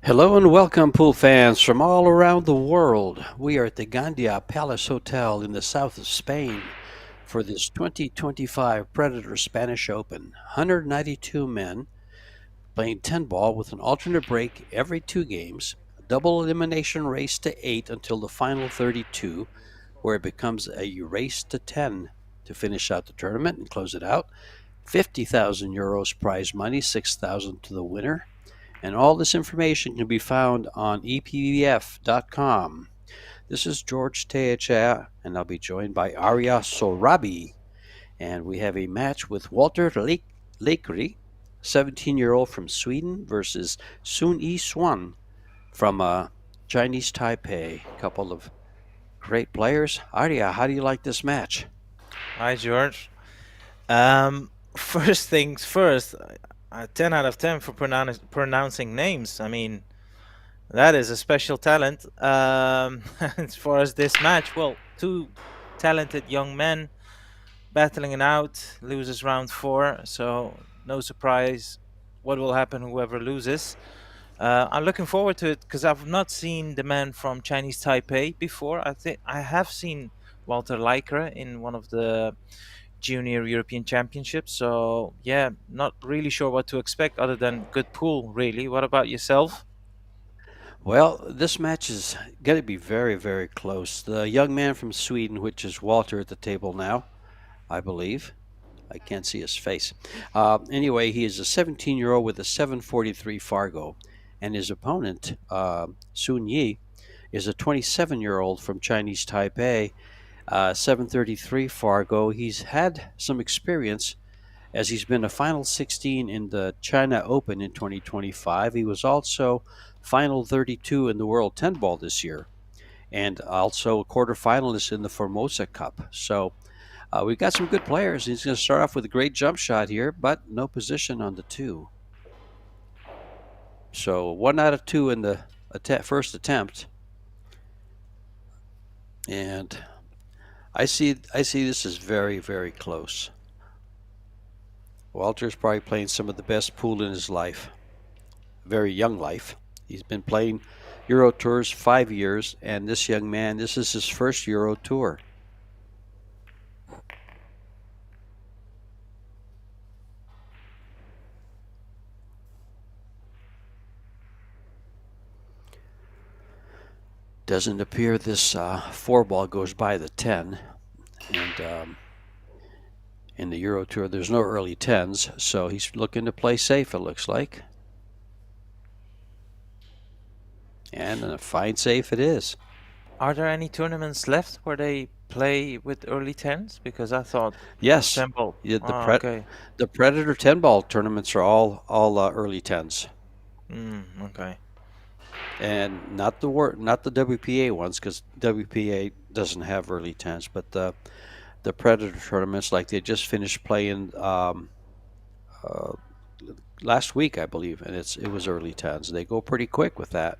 Hello and welcome, pool fans from all around the world. We are at the Gandia Palace Hotel in the south of Spain for this 2025 Predator Spanish Open. 192 men playing 10 ball with an alternate break every two games, a double elimination race to 8 until the final 32, where it becomes a race to 10 to finish out the tournament and close it out. 50,000 euros prize money, 6,000 to the winner. And all this information can be found on EPBF.com. This is George Teacha, and I'll be joined by Arya Sorabi. And we have a match with Walter Laikre, 17-year-old from Sweden, versus Yi Hsuan from Chinese Taipei. A couple of great players. Arya, how do you like this match? Hi, George. First things first, 10 out of 10 for pronouncing names. I mean, that is a special talent. As far as this match, well, two talented young men battling it out, loses round 4, so no surprise what will happen whoever loses. I'm looking forward to it because I've not seen the man from Chinese Taipei before. I think I have seen Walter Laikre in one of the Junior European Championships. So yeah, not really sure what to expect other than good pool, really. What about yourself? Well, this match is going to be very, very close. The young man from Sweden, which is Walter at the table now, I believe. I can't see his face. Anyway, he is a 17-year-old with a 743 Fargo, and his opponent, Sun Yi, is a 27-year-old from Chinese Taipei, 733 Fargo. He's had some experience as he's been a Final 16 in the China Open in 2025. He was also Final 32 in the World 10 Ball this year, and also a quarterfinalist in the Formosa Cup. So we've got some good players. He's going to start off with a great jump shot here, but no position on the two. So 1 out of 2 in the first attempt, and I see this as very, very close. Walter's probably playing some of the best pool in his life, very young life. He's been playing EuroTours 5 years, and this young man, this is his first EuroTour. Doesn't appear this 4 ball goes by the 10, and in the EuroTour there's no early 10s, so he's looking to play safe, it looks like. And a fine safe it is. Are there any tournaments left where they play with early 10s? Because I thought Yes, Temple. yeah, Okay. the Predator 10 ball tournaments are all early 10s, Okay. and not the WPA ones, because WPA doesn't have early 10s, but the Predator tournaments, like they just finished playing last week, I believe, and it was early 10s. They go pretty quick with that.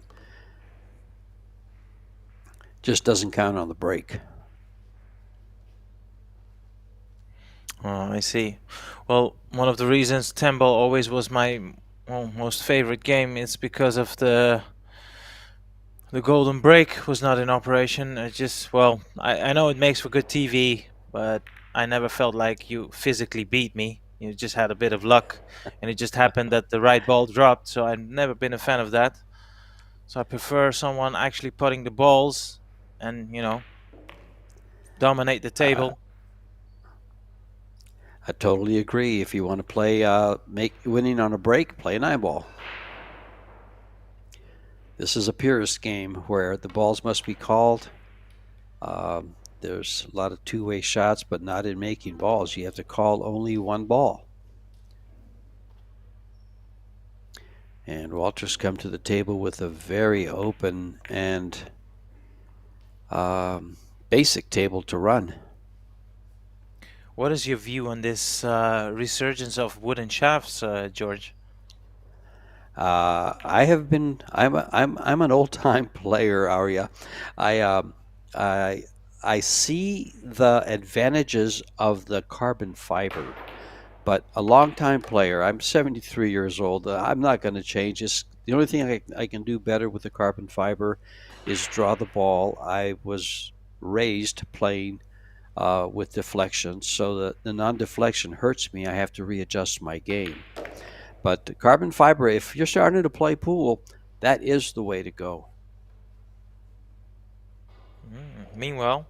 Just doesn't count on the break. Oh, I see. Well, one of the reasons Temple always was my most favorite game is because of the golden break was not in operation. I just, well, I know it makes for good TV, but I never felt like you physically beat me. You just had a bit of luck, and it just happened that the right ball dropped. So I've never been a fan of that. So I prefer someone actually putting the balls and, dominate the Uh, table. I totally agree. If you want to play, make winning on a break, play an eyeball. This is a purist game where the balls must be called. There's a lot of two-way shots, but not in making balls. You have to call only one ball. And Walter's come to the table with a very open and basic table to run. What is your view on this resurgence of wooden shafts, George? I have been. I'm an old time player, Arya. I I I see the advantages of the carbon fiber, but a long time player. I'm 73 years old. I'm not going to change. The only thing I can do better with the carbon fiber is draw the ball. I was raised playing with deflection, so that the non-deflection hurts me. I have to readjust my game. But the carbon fiber, if you're starting to play pool, that is the way to go. Meanwhile,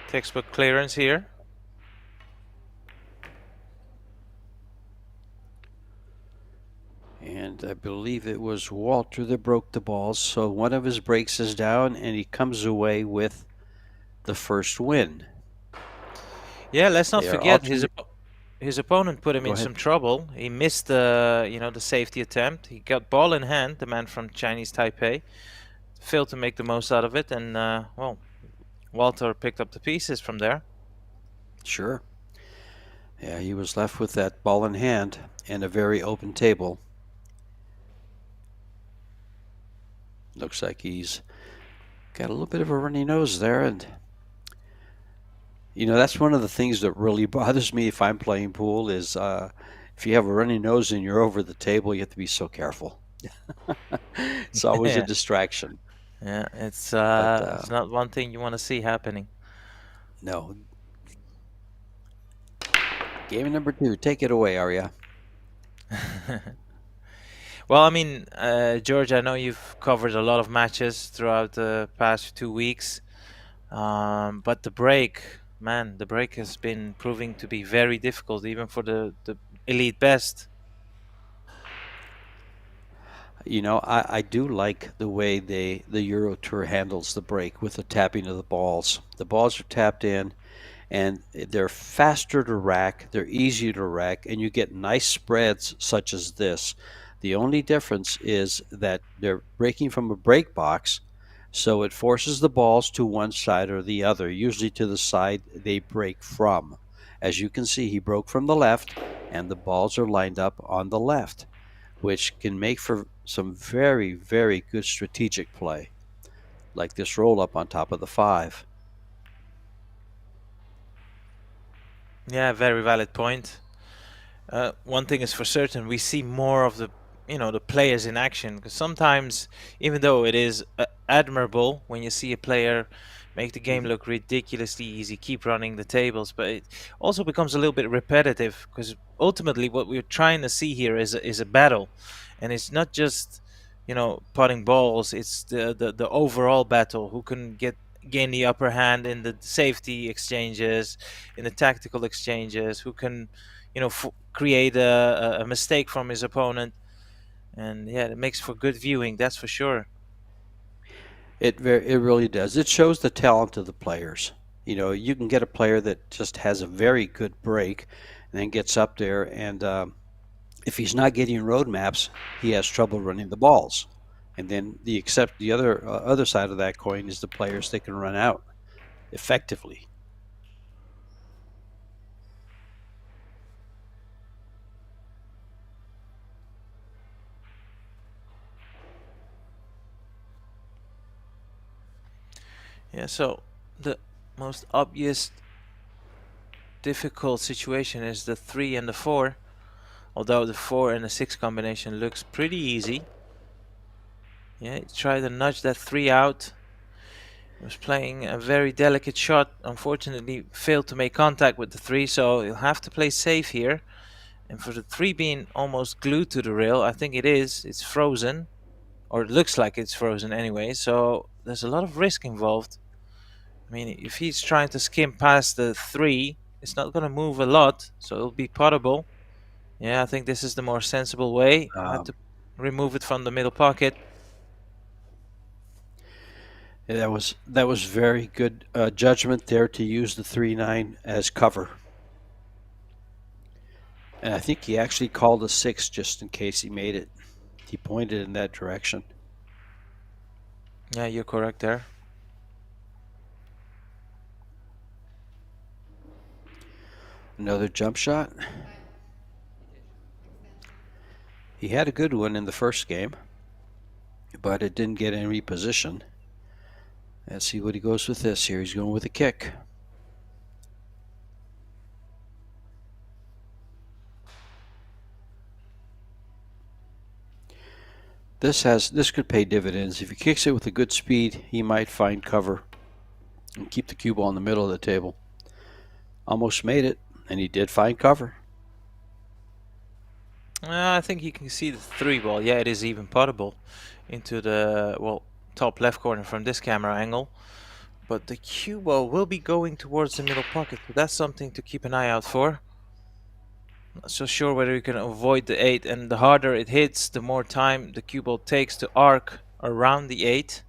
textbook clearance here. And I believe it was Walter that broke the balls. So one of his breaks is down, and he comes away with the first win. Yeah, let's not They are forget his opponent put him Go in ahead. some trouble. He missed the safety attempt. He got ball in hand, the man from Chinese Taipei, failed to make the most out of it, and well, Walter picked up the pieces from there. Sure. Yeah, he was left with that ball in hand and a very open table. Looks like he's got a little bit of a runny nose there, and that's one of the things that really bothers me if I'm playing pool is if you have a runny nose and you're over the table, you have to be so careful. It's always a Yeah, distraction. yeah, it's But not one thing you want to see happening. no. Game number 2. Take it away, Arya. Well, I mean, George, I know you've covered a lot of matches throughout the past 2 weeks, but the break, man, the break has been proving to be very difficult, even for the elite best. I do like the way the EuroTour handles the break with the tapping of the balls. The balls are tapped in, and they're faster to rack, they're easier to rack, and you get nice spreads such as this. The only difference is that they're breaking from a break box, so it forces the balls to one side or the other, usually to the side they break from. As you can see, he broke from the left, and the balls are lined up on the left, which can make for some very, very good strategic play, like this roll up on top of the 5. Yeah, very valid point. One thing is for certain, we see more of the players in action, because sometimes, even though it is admirable when you see a player make the game look ridiculously easy, keep running the tables, but it also becomes a little bit repetitive, because ultimately what we're trying to see here is a battle, and it's not just putting balls. It's the overall battle. Who can gain the upper hand in the safety exchanges, in the tactical exchanges? Who can create a mistake from his opponent? And yeah, it makes for good viewing, that's for sure. It really does. It shows the talent of the players. You can get a player that just has a very good break, and then gets up there, and if he's not getting road maps, he has trouble running the balls. And then the other side of that coin is the players that can run out effectively. Yeah, so the most obvious difficult situation is the 3 and the 4, although the 4 and the 6 combination looks pretty easy. Yeah, try to nudge that 3 out. He was playing a very delicate shot, unfortunately failed to make contact with the 3, so he'll have to play safe here. And for the 3 being almost glued to the rail, I think it's frozen, or it looks like it's frozen anyway, so there's a lot of risk involved. I mean, if he's trying to skim past the 3, it's not going to move a lot, so it'll be puttable. Yeah, I think this is the more sensible way. Had to remove it from the middle pocket. That was very good judgment there to use the 3-9 as cover. And I think he actually called a 6 just in case he made it. He pointed in that direction. Yeah, you're correct there. Another jump shot. He had a good one in the first game, but it didn't get any reposition. Let's see what he goes with this here. He's going with a kick. This could pay dividends. If he kicks it with a good speed, he might find cover and keep the cue ball in the middle of the table. Almost made it, and he did find cover. I think you can see the 3-ball. Yeah, it is even puttable into the, well, top left corner from this camera angle. But the cue ball will be going towards the middle pocket, so that's something to keep an eye out for. Not so sure whether you can avoid the 8, and the harder it hits, the more time the cue ball takes to arc around the 8.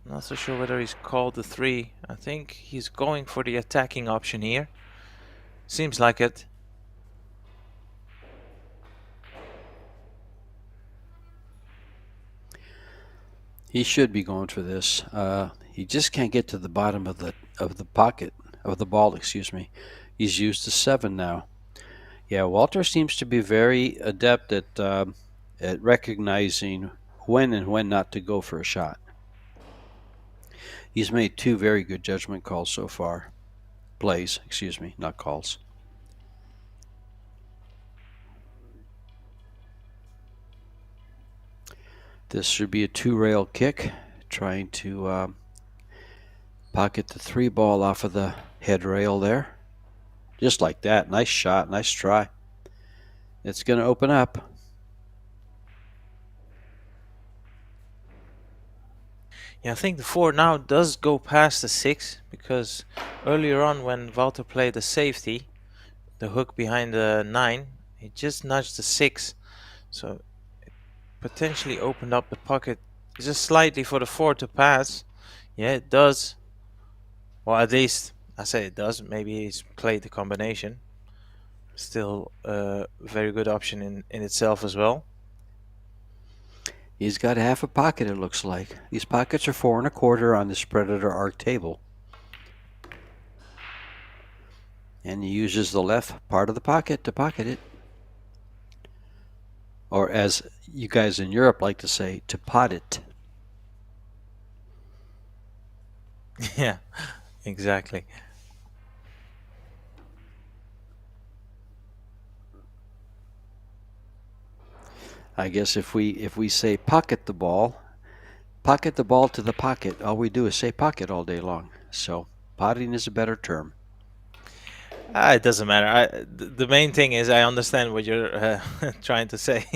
Not so sure whether he's called the 3. I think he's going for the attacking option here. Seems like it. He should be going for this. He just can't get to the bottom of the pocket of the ball. Excuse me. He's used to 7 now. Yeah, Walter seems to be very adept at recognizing when and when not to go for a shot. He's made 2 very good judgment calls so far. Plays, excuse me, not calls. This should be a 2-rail kick, trying to pocket the 3-ball off of the head rail there. Just like that. Nice shot, nice try. It's going to open up. Yeah, I think the 4 now does go past the 6, because earlier on when Walter played the safety, the hook behind the 9, he just nudged the 6. So it potentially opened up the pocket just slightly for the 4 to pass. Yeah, it does. Well, at least I say it does. Maybe he's played the combination. Still a very good option in itself as well. He's got half a pocket, it looks like. These pockets are 4 1/4 on this Predator arc table. And he uses the left part of the pocket to pocket it. Or as you guys in Europe like to say, to pot it. Yeah, exactly. I guess if we say pocket the ball to the pocket, all we do is say pocket all day long. So potting is a better term. It doesn't matter. The main thing is I understand what you're trying to say.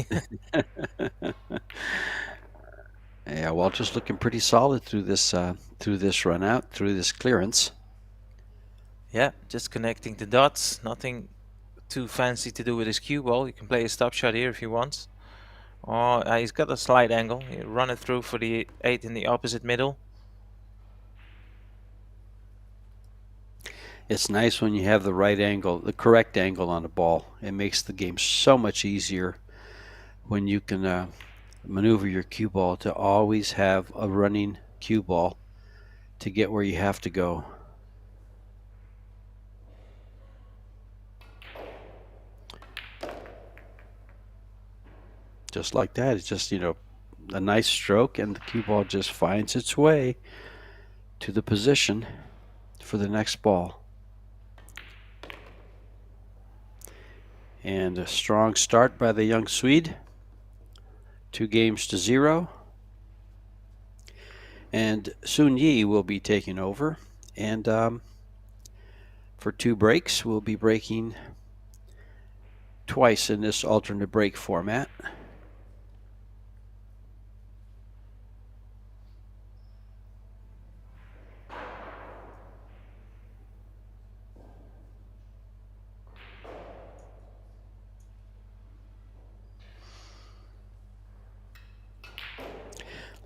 Yeah, Walter's looking pretty solid through this run out, through this clearance. Yeah, just connecting the dots. Nothing too fancy to do with his cue ball. You can play a stop shot here if he wants. Oh, he's got a slight angle. You run it through for the 8 in the opposite middle. It's nice when you have the right angle, the correct angle on the ball. It makes the game so much easier when you can maneuver your cue ball to always have a running cue ball to get where you have to go. Just like that. It's just, a nice stroke, and the cue ball just finds its way to the position for the next ball. And a strong start by the young Swede. 2 games to 0. And soon Yi will be taking over. And for 2 breaks, we'll be breaking twice in this alternate break format.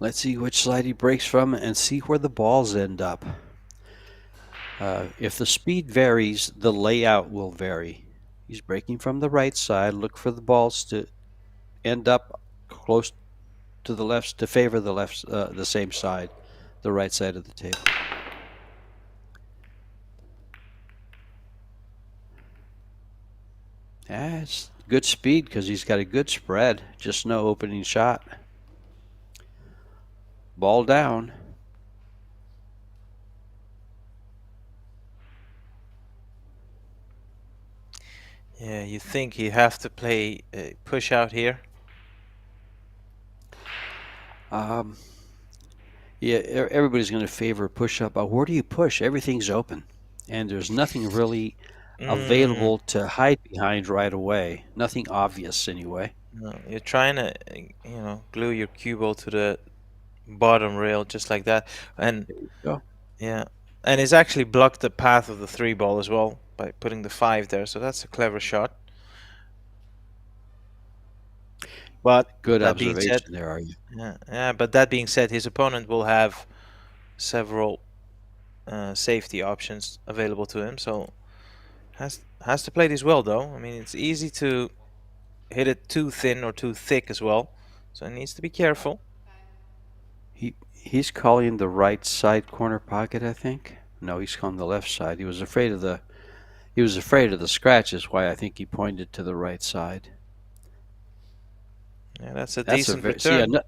Let's see which side he breaks from and see where the balls end up. If the speed varies, the layout will vary. He's breaking from the right side. Look for the balls to end up close to the left, to favor the left, the same side, the right side of the table. It's good speed because he's got a good spread, just no opening shot. Ball down. Yeah, you think you have to play push out here? Um, yeah, everybody's going to favor push up. But where do you push? Everything's open, and there's nothing really Mm, available to hide behind right away. Nothing obvious, anyway. no, you're trying to, glue your cue ball to the bottom rail just like that, and There you go. yeah, and it's actually blocked the path of the three ball as well by putting the five there. So that's a clever shot. But Good that being said, observation there, are you? yeah. But that being said, his opponent will have several safety options available to him. So has to play this well, though. I mean, it's easy to hit it too thin or too thick as well. So he needs to be careful. He's calling the right side corner pocket, I think. No, he's calling the left side. He was afraid of the scratches. Why I think he pointed to the right side. Yeah, that's a That's a decent very see. return.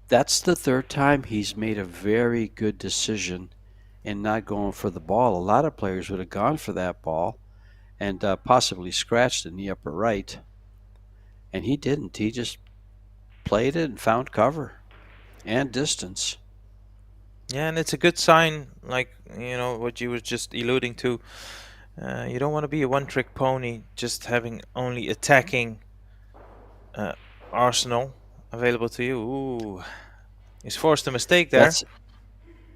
That's the third time he's made a very good decision in not going for the ball. A lot of players would have gone for that ball and possibly scratched in the upper right, and he didn't. He just played it and found cover and distance. Yeah, and it's a good sign, like what you were just alluding to. You don't want to be a one-trick pony, just having only attacking uh, arsenal available to you. Ooh, he's forced a mistake there. That's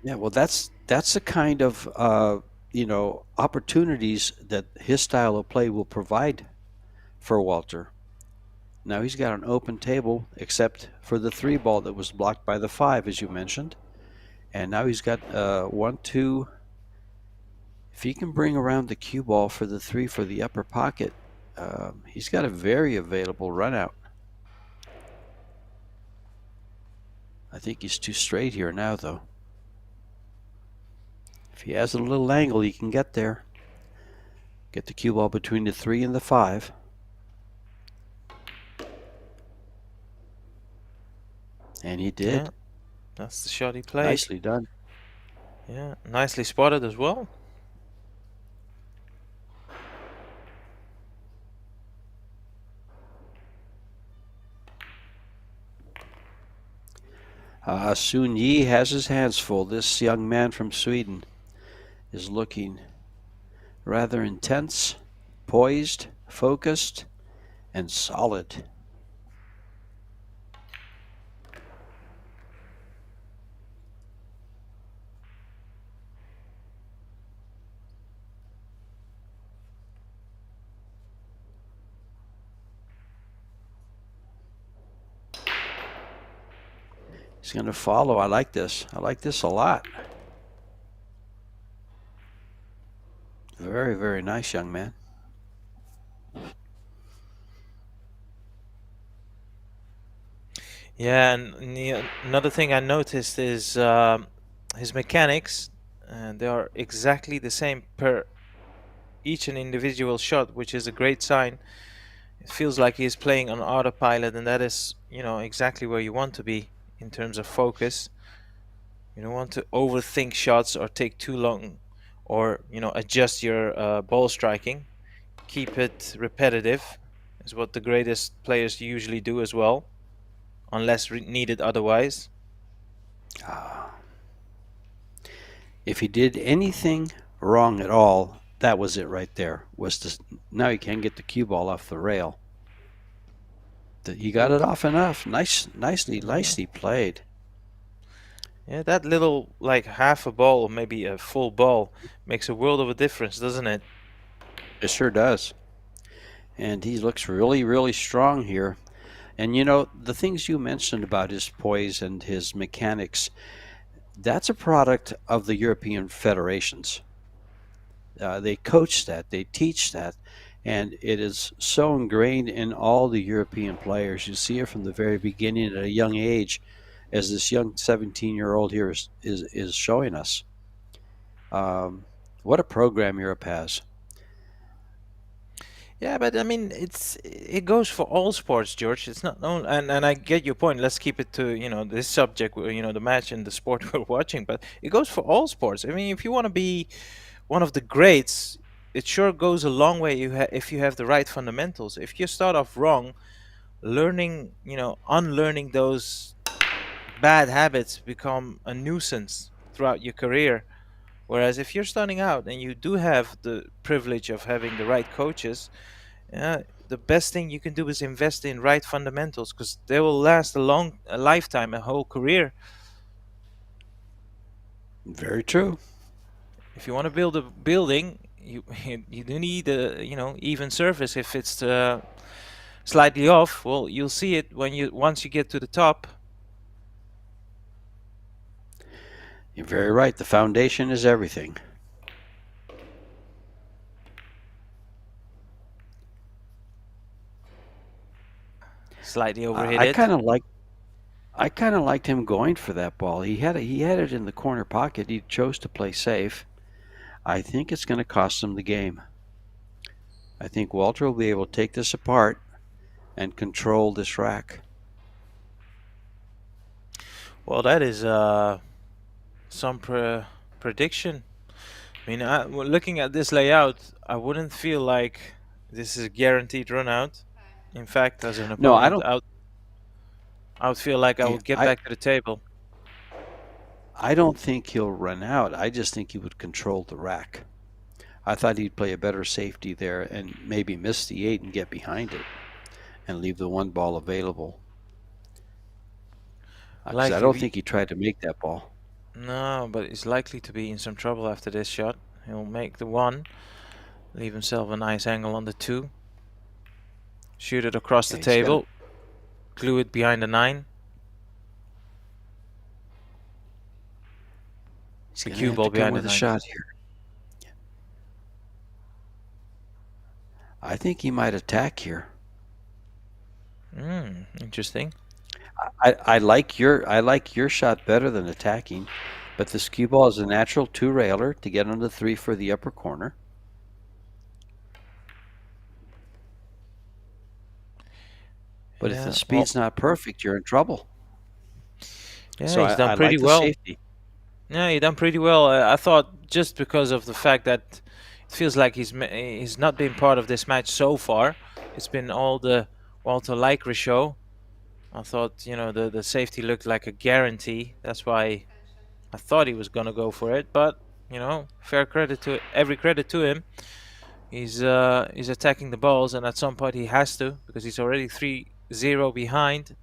Yeah, well, that's the kind of opportunities that his style of play will provide for Walter. Now he's got an open table, except for the three ball that was blocked by the five, as you mentioned, and now he's got 1, 2. If he can bring around the cue ball for the three for the upper pocket, he's got a very available run out. I think he's too straight here now, though. If he has a little angle, he can get there. Get the cue ball between the 3 and the 5. And he did. Yeah, that's the shot he played. Nicely done. Yeah, nicely spotted as well. Soon Yi has his hands full. This young man from Sweden is looking rather intense, poised, focused, and solid. He's going to follow. I like this. I like this a lot. Very, very nice young man. Yeah, and another thing I noticed is his mechanics, and they are exactly the same per each and individual shot, which is a great sign. It feels like he's playing on autopilot, and that is, exactly where you want to be in terms of focus. You don't want to overthink shots or take too long, or adjust your ball striking. Keep it repetitive, is what the greatest players usually do as well, unless needed otherwise. If he did anything wrong at all, that was it right there. Now he can get the cue ball off the rail. He got it off enough. Nicely played. Yeah, that little, like, half a ball or maybe a full ball makes a world of a difference, doesn't it? It sure does. And he looks really, really strong here. And the things you mentioned about his poise and his mechanics, that's a product of the European federations. They coach that, they teach that, and it is so ingrained in all the European players. You see it from the very beginning at a young age, as this young 17-year-old here is showing us. What a program Europe has. Yeah, but I mean, it goes for all sports, George. It's not only, and I get your point. Let's keep it to this subject, the match and the sport we're watching. But it goes for all sports. I mean, if you want to be one of the greats, it sure goes a long way if you have the right fundamentals. If you start off wrong, learning, unlearning those bad habits become a nuisance throughout your career. Whereas if you're starting out and you do have the privilege of having the right coaches, the best thing you can do is invest in right fundamentals, because they will last a lifetime, a whole career. Very true. If you want to build a building, you do need a even surface. If it's slightly off, well, you'll see it once you get to the top. You're very right. The foundation is everything. Slightly overhit I it. kind of liked him going for that ball. He had it in the corner pocket. He chose to play safe. I think it's going to cost him the game. I think Walter will be able to take this apart and control this rack. Well, that is some prediction. I mean, looking at this layout, I wouldn't feel like this is a guaranteed run out. In fact, as an No, I opponent, don't. I would feel like I would get back to the table. I don't think he'll run out. I just think he would control the rack. I thought he'd play a better safety there and maybe miss the 8 and get behind it and leave the one ball available. Because I don't think he tried to make that ball. No, but he's likely to be in some trouble after this shot. He'll make the 1, leave himself a nice angle on the 2, shoot it across the table, glue it behind the 9. He's the cue ball behind with a shot here. I think he might attack here. Interesting. I like your shot better than attacking, but this cue ball is a natural 2-railer to get on the 3 for the upper corner. But if the speed's not perfect, you're in trouble. Yeah, so he's done pretty well. Safety. Yeah, he done pretty well. I thought just because of the fact that it feels like he's not been part of this match so far. It's been all the Walter Laikre show. I thought, the safety looked like a guarantee. That's why I thought he was gonna go for it. But every credit to him. He's attacking the balls, and at some point he has to, because he's already 3-0 behind.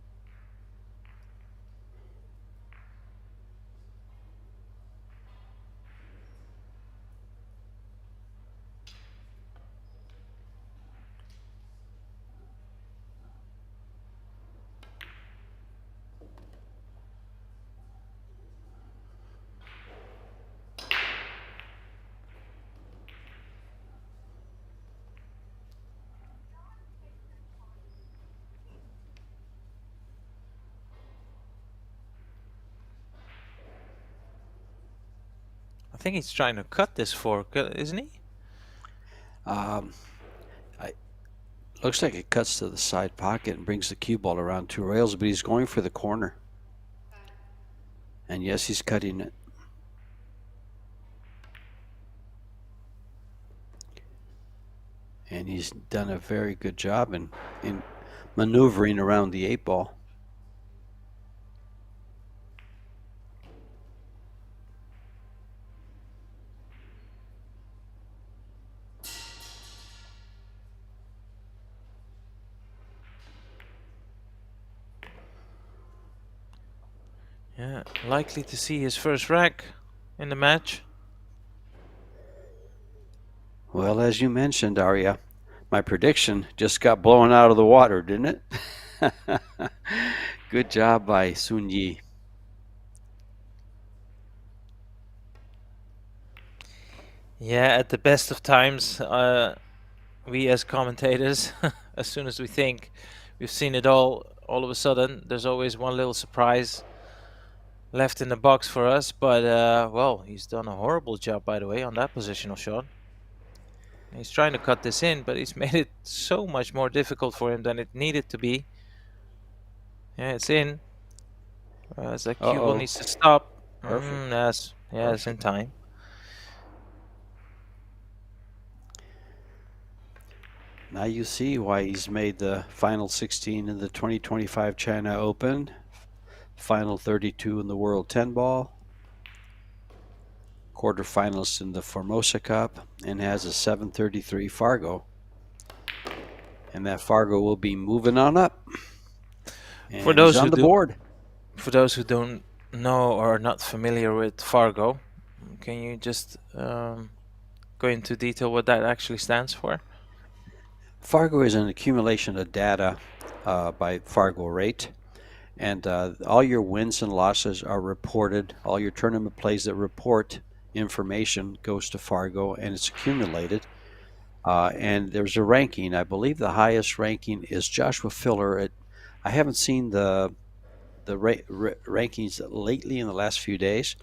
I think he's trying to cut this fork, isn't he? Looks like it cuts to the side pocket and brings the cue ball around 2 rails, but he's going for the corner. And yes, he's cutting it. And he's done a very good job in maneuvering around the 8 ball. Yeah, likely to see his first rack in the match. Well, as you mentioned, Arya, my prediction just got blown out of the water, didn't it? Good job by Sun Yi. Yeah, at the best of times, we as commentators, as soon as we think we've seen it all of a sudden, there's always one little surprise left in the box for us. But, well, he's done a horrible job, by the way, on that positional shot. He's trying to cut this in, but he's made it so much more difficult for him than it needed to be. Yeah, it's in. As the cue ball needs to stop. Perfect. Yes, in time. Now you see why he's made the final 16 in the 2025 China Open, final 32 in the World 10 Ball, quarterfinalist in the Formosa Cup, and has a 733 Fargo. And that Fargo will be moving on up. And For those he's on who the board. For those who don't know or are not familiar with Fargo, can you just go into detail what that actually stands for? Fargo is an accumulation of data by Fargo rate. And all your wins and losses are reported. All your tournament plays that report information goes to Fargo, and it's accumulated. And there's a ranking. I believe the highest ranking is Joshua Filler. I haven't seen the rankings lately in the last few days,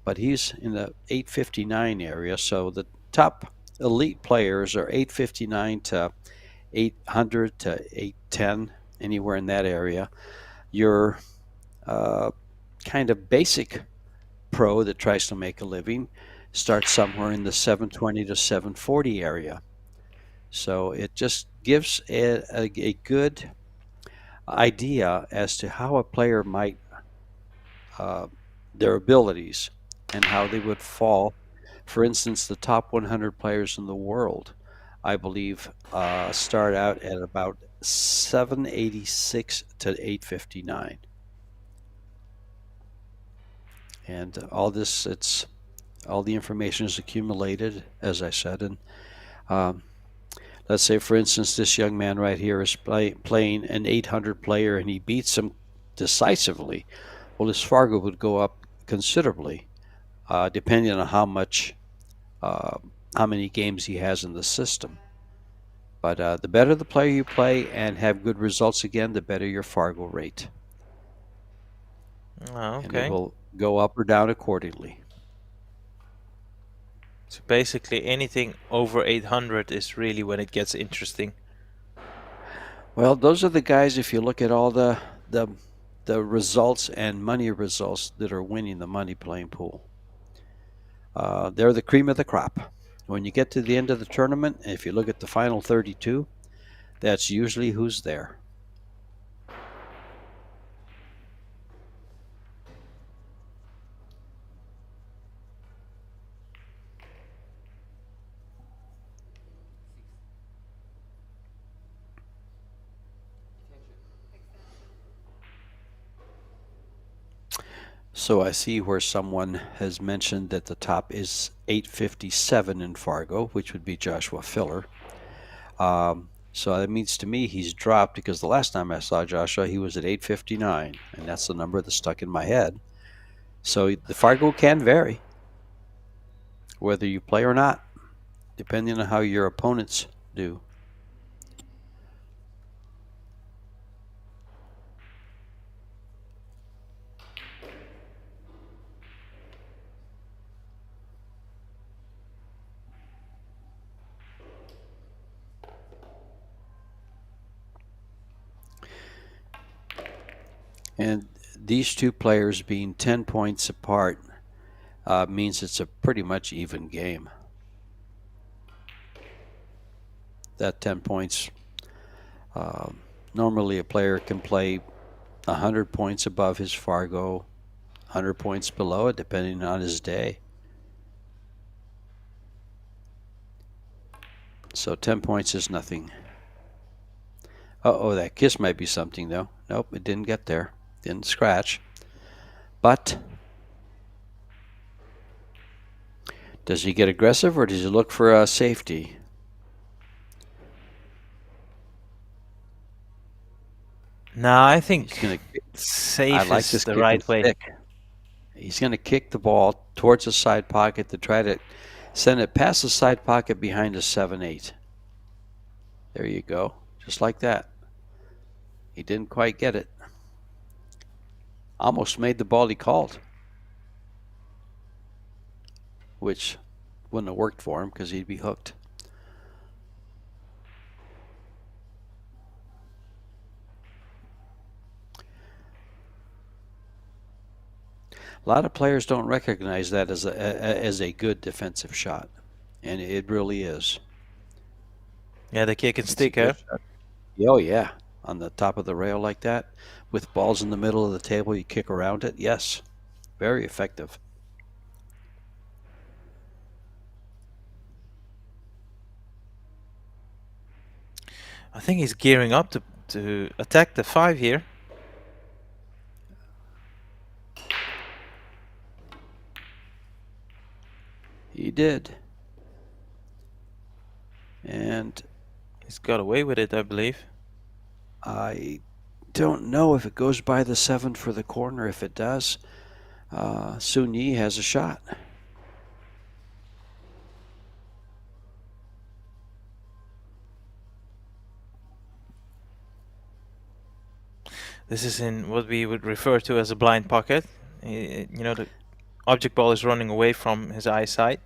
but he's in the 859 area. So the top elite players are 859 to 800 to 810, anywhere in that area. Your kind of basic pro that tries to make a living starts somewhere in the 720 to 740 area. So it just gives a good idea as to how a player might, their abilities and how they would fall. For instance, the top 100 players in the world, I believe, start out at about 786 to 859. And all this, all the information is accumulated, as I said. And let's say, for instance, this young man right here is playing an 800 player, and he beats him decisively. Well, his Fargo would go up considerably, depending on how many games he has in the system. But the better the player you play and have good results again, the better your Fargo rate. Oh, And it okay. will go up or down accordingly. So basically, anything over 800 is really when it gets interesting. Well, those are the guys, if you look at all the results and money results, that are winning the money playing pool. They're the cream of the crop. When you get to the end of the tournament, if you look at the final 32, that's usually who's there. So I see where someone has mentioned that the top is 857 in Fargo, which would be Joshua Filler. So that means to me he's dropped, because the last time I saw Joshua, he was at 859, and that's the number that stuck in my head. So the Fargo can vary, whether you play or not, depending on how your opponents do. And these two players being 10 points apart means it's a pretty much even game. That 10 points, normally a player can play 100 points above his Fargo, 100 points below it, depending on his day. So 10 points is nothing. Uh-oh, that kiss might be something, though. Nope, it didn't get there. Didn't scratch. But does he get aggressive, or does he look for a safety? No, I think He's gonna, safe I like is this the kick right and way. stick. He's going to kick the ball towards the side pocket to try to send it past the side pocket behind a 7-8. There you go. Just like that. He didn't quite get it. Almost made the ball he called, which wouldn't have worked for him because he'd be hooked. A lot of players don't recognize that as a good defensive shot, and it really is. Yeah, the kick and It's a stick, good huh? shot. Oh, yeah. On the top of the rail like that, with balls in the middle of the table, you kick around it. Yes, very effective. I think he's gearing up to attack the 5 here. He did. And He's got away with it, I believe. I don't know if it goes by the 7 for the corner. If it does, Sun Yi has a shot. This is in what we would refer to as a blind pocket. You know, the object ball is running away from his eyesight.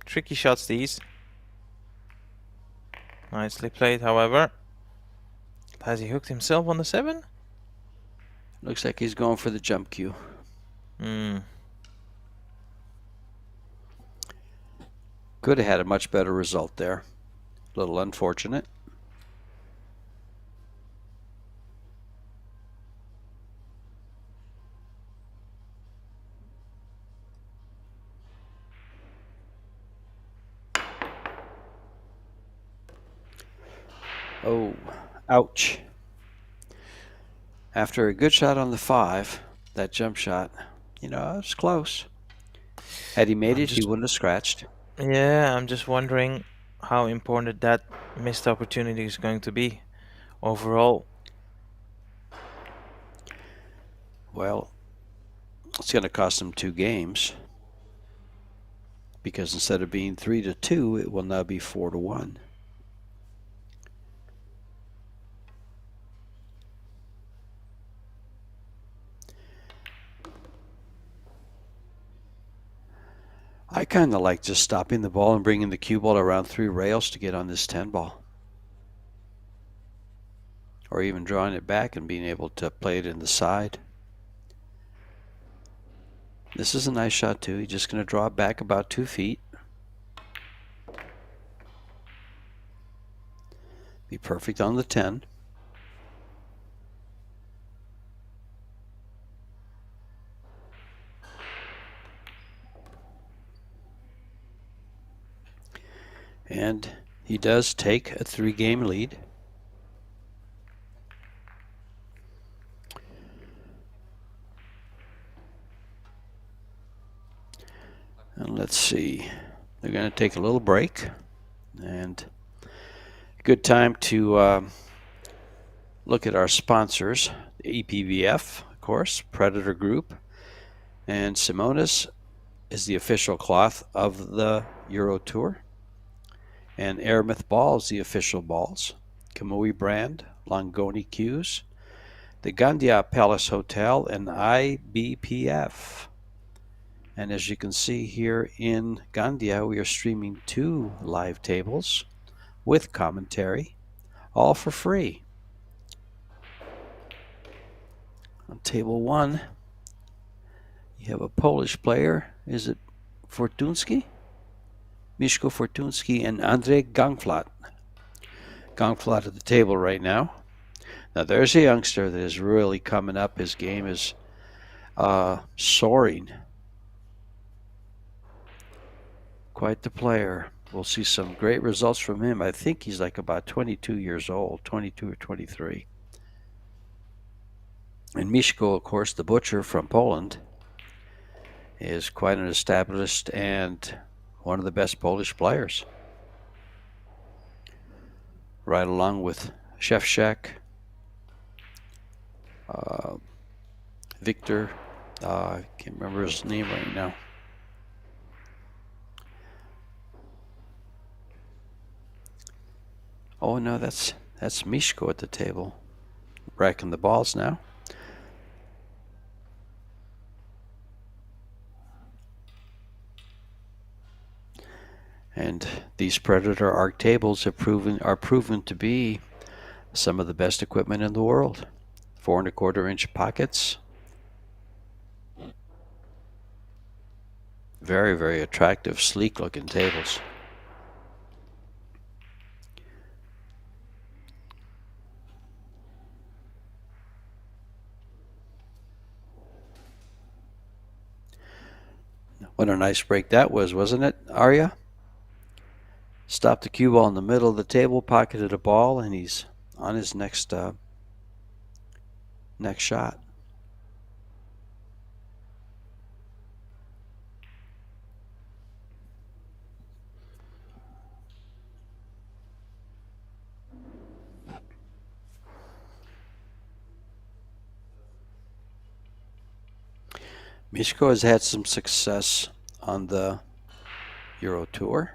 Tricky shots these. Nicely played, however. Has he hooked himself on the 7? Looks like he's going for the jump cue. Could have had a much better result there. A little unfortunate. Oh, ouch. After a good shot on the 5, that jump shot, you know, it was close. Had he made it, he wouldn't have scratched. Yeah, I'm just wondering how important that missed opportunity is going to be overall. Well, it's going to cost him 2 games. Because instead of being 3-2, it will now be 4-1. I kind of like just stopping the ball and bringing the cue ball around 3 rails to get on this 10 ball. Or even drawing it back and being able to play it in the side. This is a nice shot too. He's just going to draw it back about 2 feet. Be perfect on the 10. And he does take a 3-game lead. And let's see. They're going to take a little break. And good time to look at our sponsors. The EPVF, of course, Predator Group. And Simonis is the official cloth of the EuroTour. And Aramith Balls, the official balls. Kamui Brand, Longoni Cues, the Gandia Palace Hotel, and IBPF. And as you can see here in Gandia, we are streaming 2 live tables with commentary, all for free. On table 1, you have a Polish player. Is it Fortunski? Miszko Fortunski and Andrzej Gangflat. Gangflat at the table right now. Now there's a youngster that is really coming up. His game is soaring. Quite the player. We'll see some great results from him. I think he's like about 22 years old, 22 or 23. And Miszko, of course, the butcher from Poland, is quite an established and one of the best Polish players. Right along with Shevchak, Victor, I can't remember his name right now. Oh no, that's Miszko at the table. Racking the balls now. And these Predator Arc tables are proven to be some of the best equipment in the world. 4 1/4 inch pockets. Very, very attractive, sleek looking tables. What a nice break that was, wasn't it, Arya? Stopped the cue ball in the middle of the table, pocketed a ball, and he's on his next shot. Miško has had some success on the EuroTour.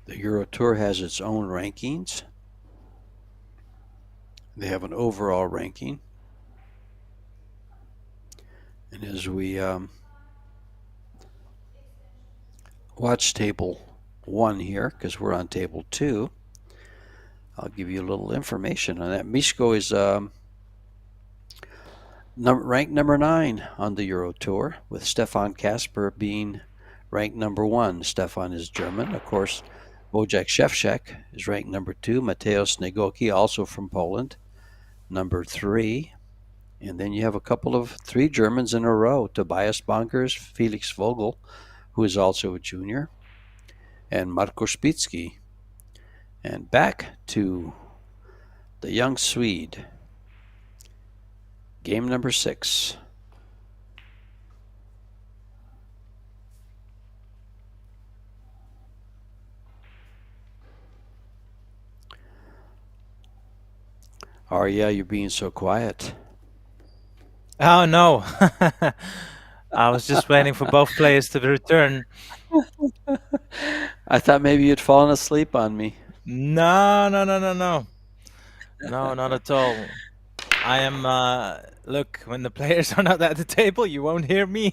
The EuroTour has its own rankings. They have an overall ranking. And as we watch table 1 here, because we're on table 2, I'll give you a little information on that. Miško is ranked number 9 on the EuroTour, with Stefan Kasper being ranked number 1. Stefan is German. Of course, Wojciech Szewczak is ranked number 2. Mateusz Negoki, also from Poland, number 3. And then you have a couple of 3 Germans in a row, Tobias Bonkers, Felix Vogel, who is also a junior, and Marko Spitsky. And back to the young Swede. Game number 6. Arya, you're being so quiet. Oh no. I was just waiting for both players to return. I thought maybe you'd fallen asleep on me. No. No, not at all. I am, look, when the players are not at the table, you won't hear me.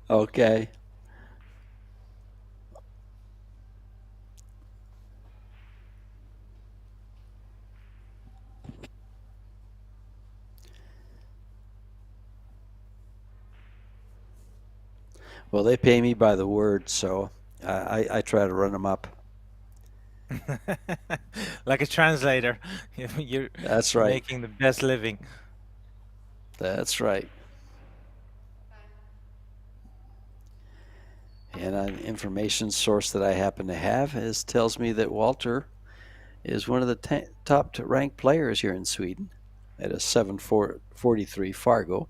Okay. Well, they pay me by the word, so I try to run them up. Like a translator. You're That's right. making the best living. That's right. And an information source that I happen to have tells me that Walter is one of the top ranked players here in Sweden at a 743 Fargo.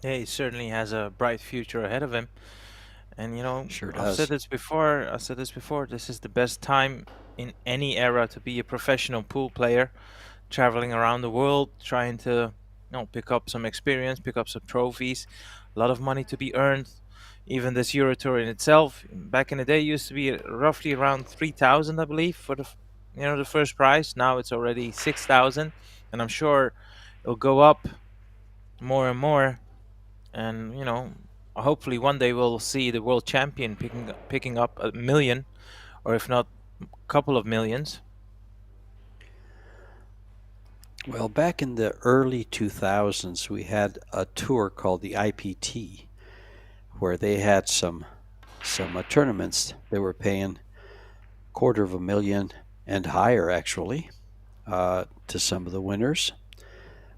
Yeah, he certainly has a bright future ahead of him. And you know, Sure I've does. said this before. This is the best time in any era to be a professional pool player, traveling around the world, trying to, pick up some experience, pick up some trophies, a lot of money to be earned. Even this EuroTour in itself, back in the day, used to be roughly around 3,000, I believe, for the first prize. Now it's already 6,000, and I'm sure it'll go up more and more. And hopefully one day we'll see the world champion picking up 1 million, or if not, a couple of millions. Well, back in the early 2000s, we had a tour called the IPT, where they had some tournaments. They were paying $250,000 and higher, actually, to some of the winners.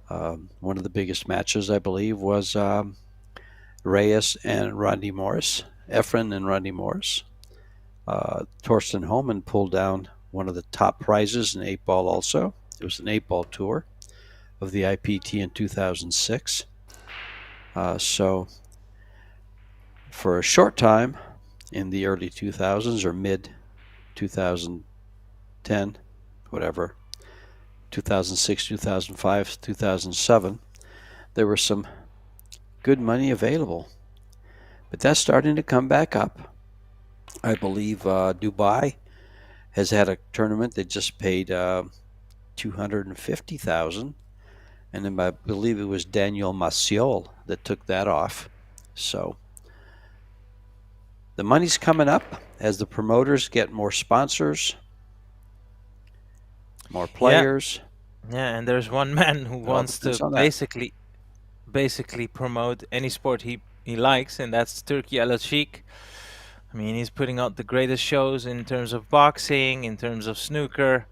One of the biggest matches, I believe, was Reyes and Rodney Morris, Efren and Rodney Morris. Torsten Homan pulled down one of the top prizes in 8-ball also. It was an 8-ball tour of the IPT in 2006. So for a short time in the early 2000s or mid 2010, whatever, 2006, 2005, 2007, there was some good money available. But that's starting to come back up. I believe Dubai has had a tournament that just paid $250,000, and then I believe it was Daniel Maciol that took that off. So the money's coming up as the promoters get more sponsors, more players. Yeah, and there's one man who wants to basically promote any sport he likes, and that's Turkey Al Sheikh. I mean, he's putting out the greatest shows in terms of boxing, in terms of snooker,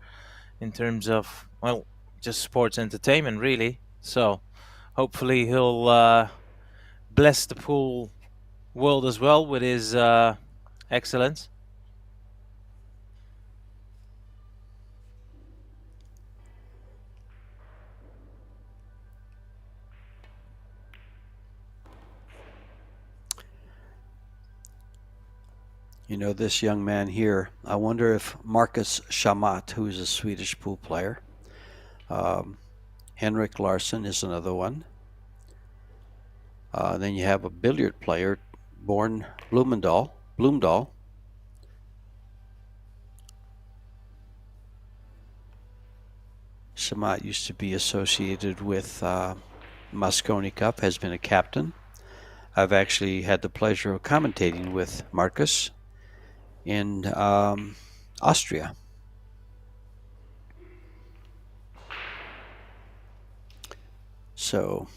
in terms of, well, just sports entertainment, really. So hopefully he'll bless the pool world as well with his excellence. You know, this young man here, I wonder if Marcus Shamat, who's a Swedish pool player, Henrik Larsson is another one. Then you have a billiard player born Bloomdahl. Shamat used to be associated with Mosconi Cup, has been a captain. I've actually had the pleasure of commentating with Marcus in Austria. So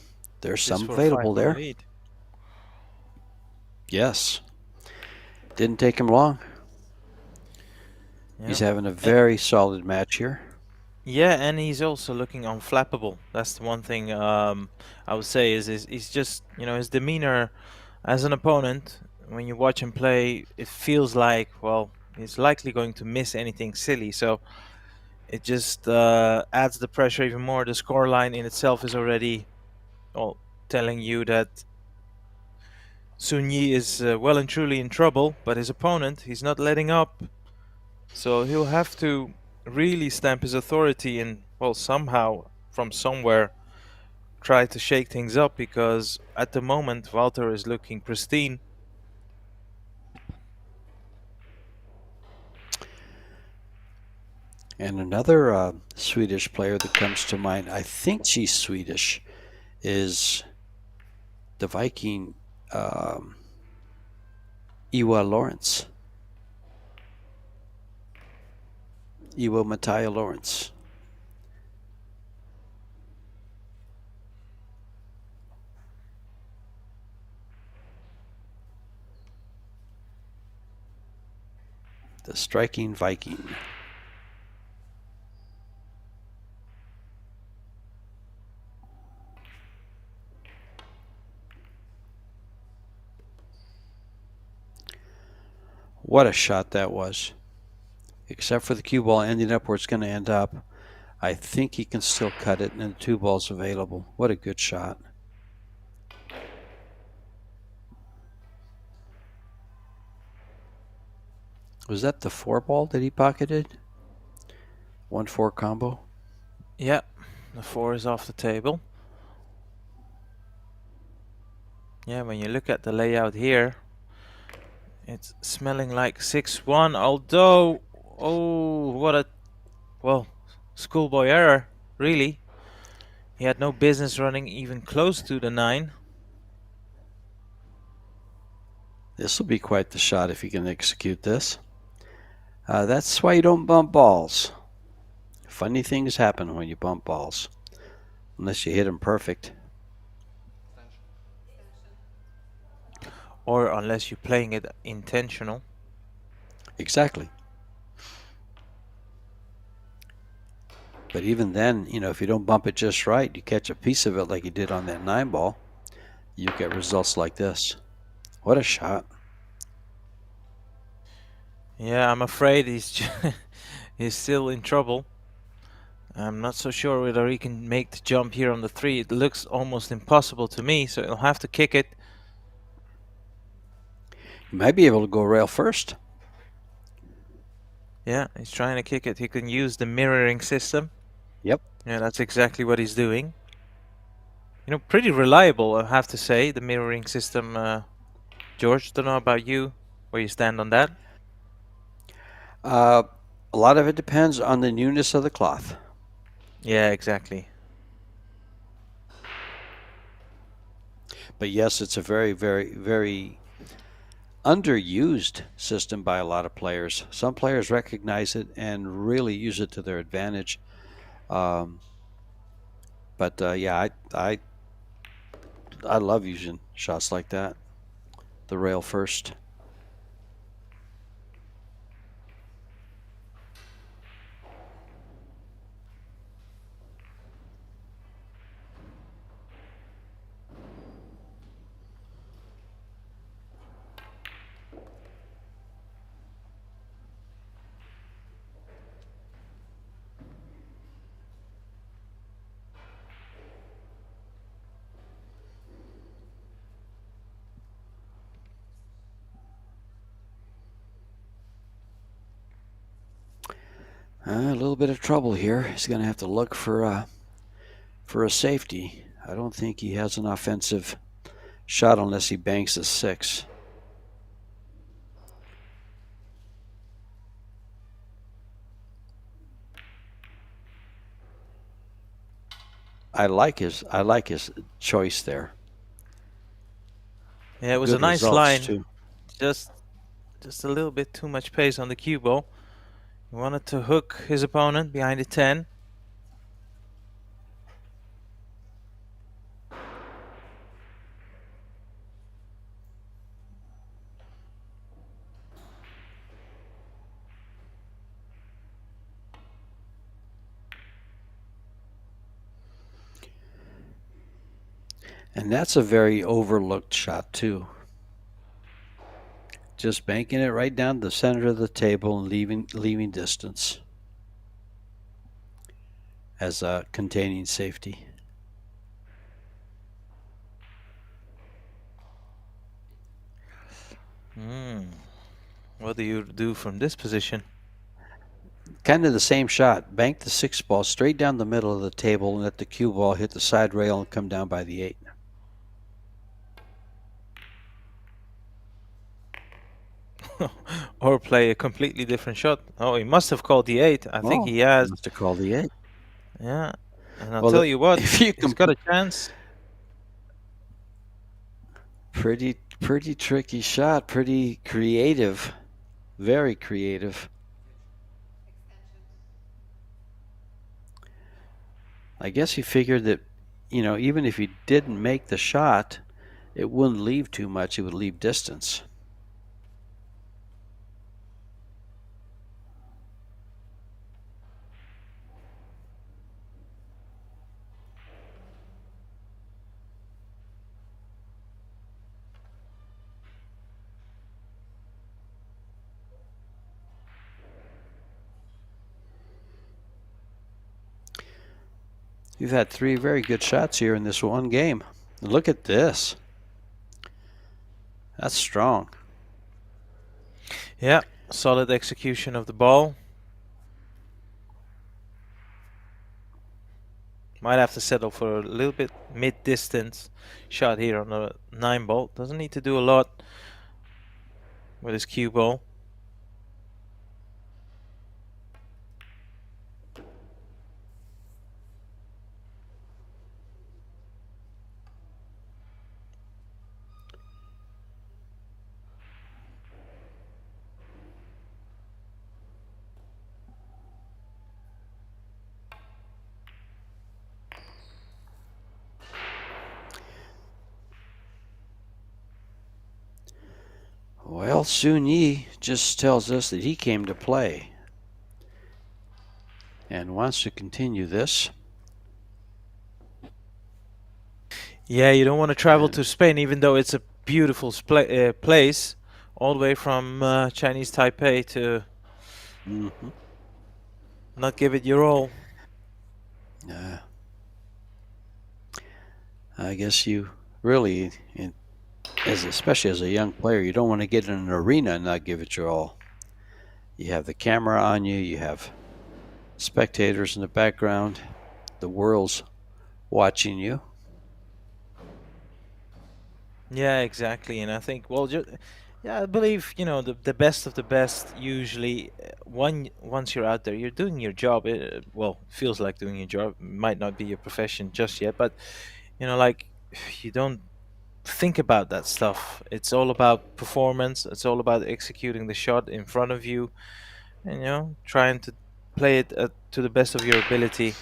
there's Just some for available 5-0 there. lead. Yes. Didn't take him long. Yeah. He's having a very solid match here. Yeah, and he's also looking unflappable. That's the one thing I would say is he's just, you know, his demeanor as an opponent. When you watch him play, it feels like, well, he's likely going to miss anything silly. So it just adds the pressure even more. The scoreline in itself is already, well, telling you that Sun Yi is well and truly in trouble, but his opponent, he's not letting up. So he'll have to really stamp his authority and, well, somehow, from somewhere, try to shake things up, because at the moment Walter is looking pristine. And another Swedish player that comes to mind, I think she's Swedish, is the Viking Iwa Lawrence. Iwa Mattia Lawrence. The striking Viking. What a shot that was. Except for the cue ball ending up where it's going to end up, I think he can still cut it, and the 2 balls available. What a good shot. Was that the 4 ball that he pocketed? 1-4 combo? Yeah, the 4 is off the table. Yeah, when you look at the layout here, it's smelling like 6-1, although, oh, what a, well, schoolboy error, really. He had no business running even close to the 9. This will be quite the shot if he can execute this. That's why you don't bump balls. Funny things happen when you bump balls, unless you hit them perfect. Or unless you're playing it intentional. Exactly. But even then, you know, if you don't bump it just right, you catch a piece of it like you did on that 9 ball, you get results like this. What a shot. Yeah, I'm afraid he's he's still in trouble. I'm not so sure whether he can make the jump here on the 3. It looks almost impossible to me, so he'll have to kick it. You might be able to go rail first. Yeah, he's trying to kick it. He can use the mirroring system. Yep. Yeah, that's exactly what he's doing. You know, pretty reliable, I have to say, the mirroring system. George, don't know about you, where you stand on that. A lot of it depends on the newness of the cloth. Yeah, exactly. But yes, it's a very, very, very underused system by a lot of players. Some players recognize it and really use it to their advantage. Yeah, I love using shots like that. The rail first. A little bit of trouble here. He's going to have to look for a safety. I don't think he has an offensive shot unless he banks a 6. I like his choice there. Yeah, it was Good a nice results, line. too. Just a little bit too much pace on the cue ball. He wanted to hook his opponent behind the 10. And that's a very overlooked shot, too. Just banking it right down the center of the table and leaving distance as a containing safety. What do you do from this position? Kind of the same shot. Bank the 6 ball straight down the middle of the table and let the cue ball hit the side rail and come down by the 8. Or play a completely different shot. Oh, he must have called the 8. I think he has. Must have called the 8. Yeah. And I'll tell you what, if you he's got a chance. Pretty tricky shot. Pretty creative. Very creative. I guess he figured that, even if he didn't make the shot, it wouldn't leave too much. It would leave distance. You've had 3 very good shots here in this one game. Look at this. That's strong. Yeah, solid execution of the ball. Might have to settle for a little bit mid-distance shot here on the 9 ball. Doesn't need to do a lot with his cue ball. Well, Sun Yi just tells us that he came to play and wants to continue this. Yeah, you don't want to travel to Spain, even though it's a beautiful place, all the way from Chinese Taipei to not give it your all. I guess you really, especially as a young player, you don't want to get in an arena and not give it your all. You have the camera on you, you have spectators in the background, the world's watching you. Yeah, exactly. And I think, well, I believe, the best of the best usually, once you're out there, you're doing your job. Well, feels like doing your job. Might not be your profession just yet, but, like, you don't think about that stuff. It's all about performance. It's all about executing the shot in front of you and, trying to play it to the best of your ability.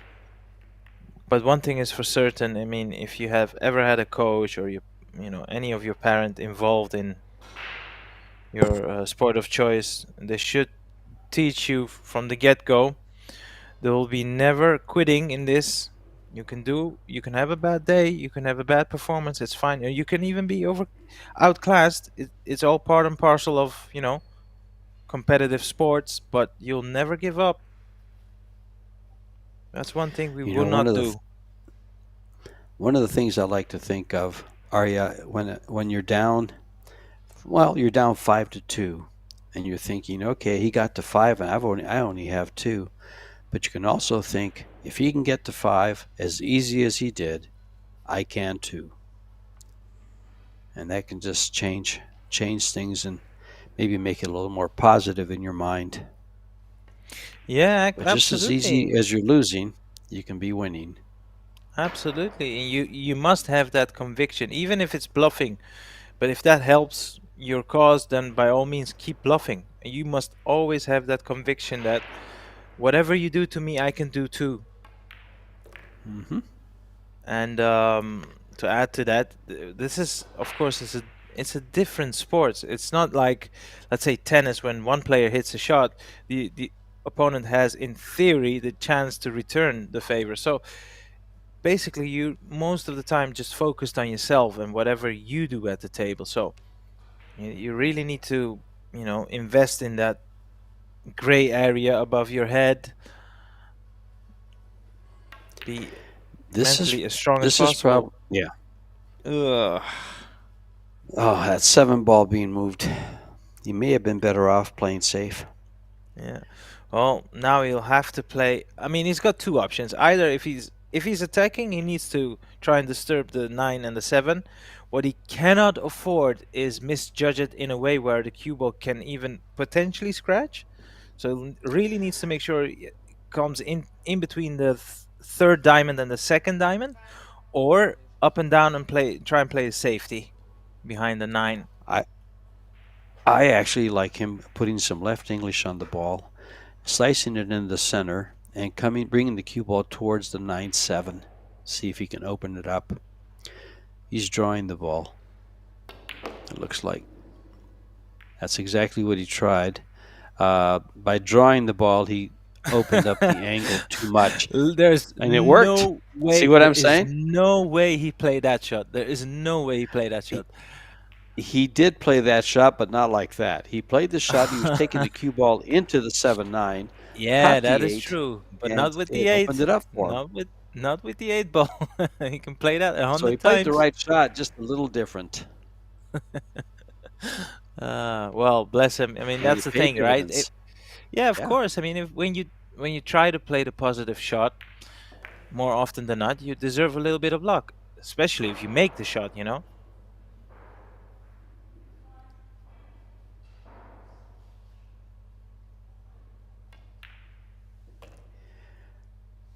But one thing is for certain, I mean, if you have ever had a coach or any of your parent involved in your sport of choice, they should teach you from the get-go. There will be never quitting in this. You can have a bad day, you can have a bad performance, it's fine. You can even be outclassed. It's all part and parcel of, competitive sports, but you'll never give up. That's one thing we will not do. One of the things I like to think of are when you're down, you're down 5-2, and you're thinking, okay, he got to 5, and I only have 2. But you can also think, if he can get to 5 as easy as he did, I can too. And that can just change things and maybe make it a little more positive in your mind. Yeah, But just as easy absolutely. as you're losing, you can be winning. Absolutely. And you must have that conviction, even if it's bluffing. But if that helps your cause, then by all means keep bluffing. And you must always have that conviction that whatever you do to me, I can do too. Hmm. And to add to that, this is, of course, it's a different sport. It's not like, let's say, tennis, when one player hits a shot, the opponent has, in theory, the chance to return the favor. So basically, you most of the time just focused on yourself and whatever you do at the table. So you really need to, invest in that gray area above your head. Be This is mentally as strong as this is possible. probably, yeah. Ugh. Oh, that 7 ball being moved. You may have been better off playing safe. Yeah. Well, now he'll have to play. I mean, he's got two options. Either if he's attacking, he needs to try and disturb the 9 and the 7. What he cannot afford is misjudge it in a way where the cue ball can even potentially scratch. So really needs to make sure it comes in between the third diamond and the second diamond, or up and down and try and play a safety behind the 9. I I actually like him putting some left English on the ball, slicing it in the center, and bringing the cue ball towards the 9-7. See if he can open it up. He's drawing the ball. It looks like that's exactly what he tried. By drawing the ball, he opened up the angle too much, There's and it worked. no way. See what There I'm is saying? no way he played that shot. There is no way he played that He, shot. he did play that shot, but not like that. He played the shot. He was taking the cue ball into the 7-9, Yeah, caught that the is 8, true, but and not with the it opened 8. it up for him. Not with the 8 ball. He can play that a So he hundred played the times. right shot, just a little different, Well, bless him. I mean, and he that's the paid thing, right? dividends. Yeah, of Yeah. course. I mean, if when you try to play the positive shot, more often than not, you deserve a little bit of luck, especially if you make the shot.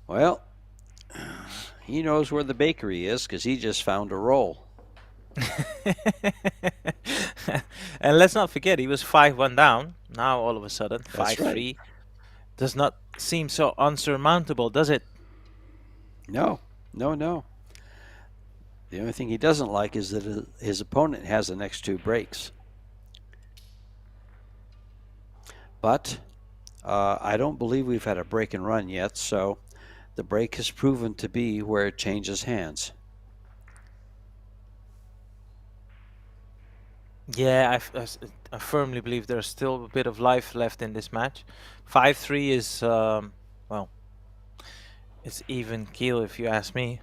Well, he knows where the bakery is because he just found a roll. And let's not forget, he was 5-1 down. Now all of a sudden, That's right. 5-3 does not seem so unsurmountable, does it? No, no, no. The only thing he doesn't like is that his opponent has the next 2 breaks. But I don't believe we've had a break and run yet, so the break has proven to be where it changes hands. Yeah, I firmly believe there's still a bit of life left in this match. 5-3 is, well, it's even keel if you ask me.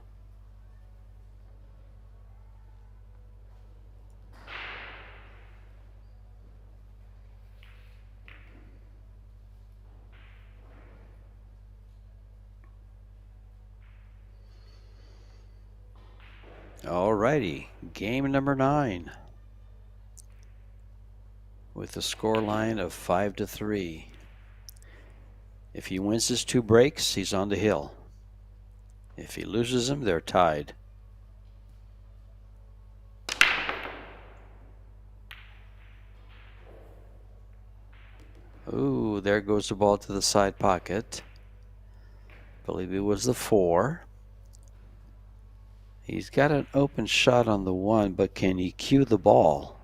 Alrighty, game number 9 with a score line of 5-3. If he wins his 2 breaks, he's on the hill. If he loses them, they're tied. Ooh, there goes the ball to the side pocket. Believe it was the 4. He's got an open shot on the 1, but can he cue the ball?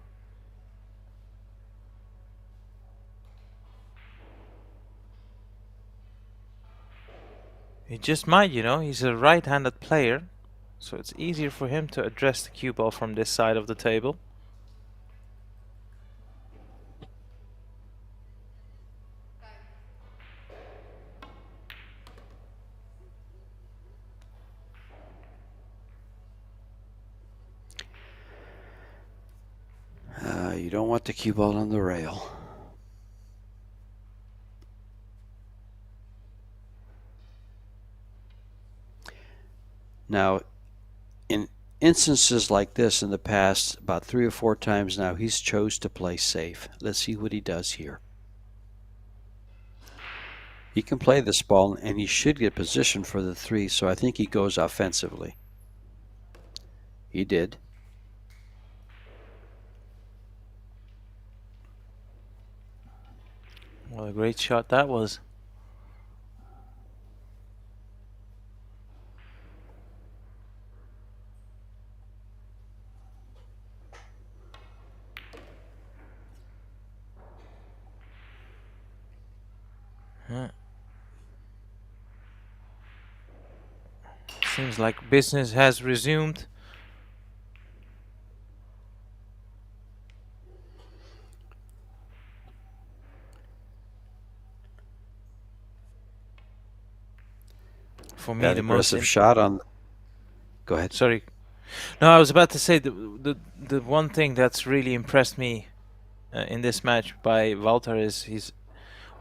He just might, he's a right-handed player, so it's easier for him to address the cue ball from this side of the table. You don't want the cue ball on the rail. Now, in instances like this in the past, about 3 or 4 times now, he's chose to play safe. Let's see what he does here. He can play this ball, and he should get positioned for the 3, so I think he goes offensively. He did. What a great shot that was. Seems like business has resumed. For me, That the most aggressive shot on. Go ahead. sorry. No, I was about to say the one thing that's really impressed me in this match by Walter is he's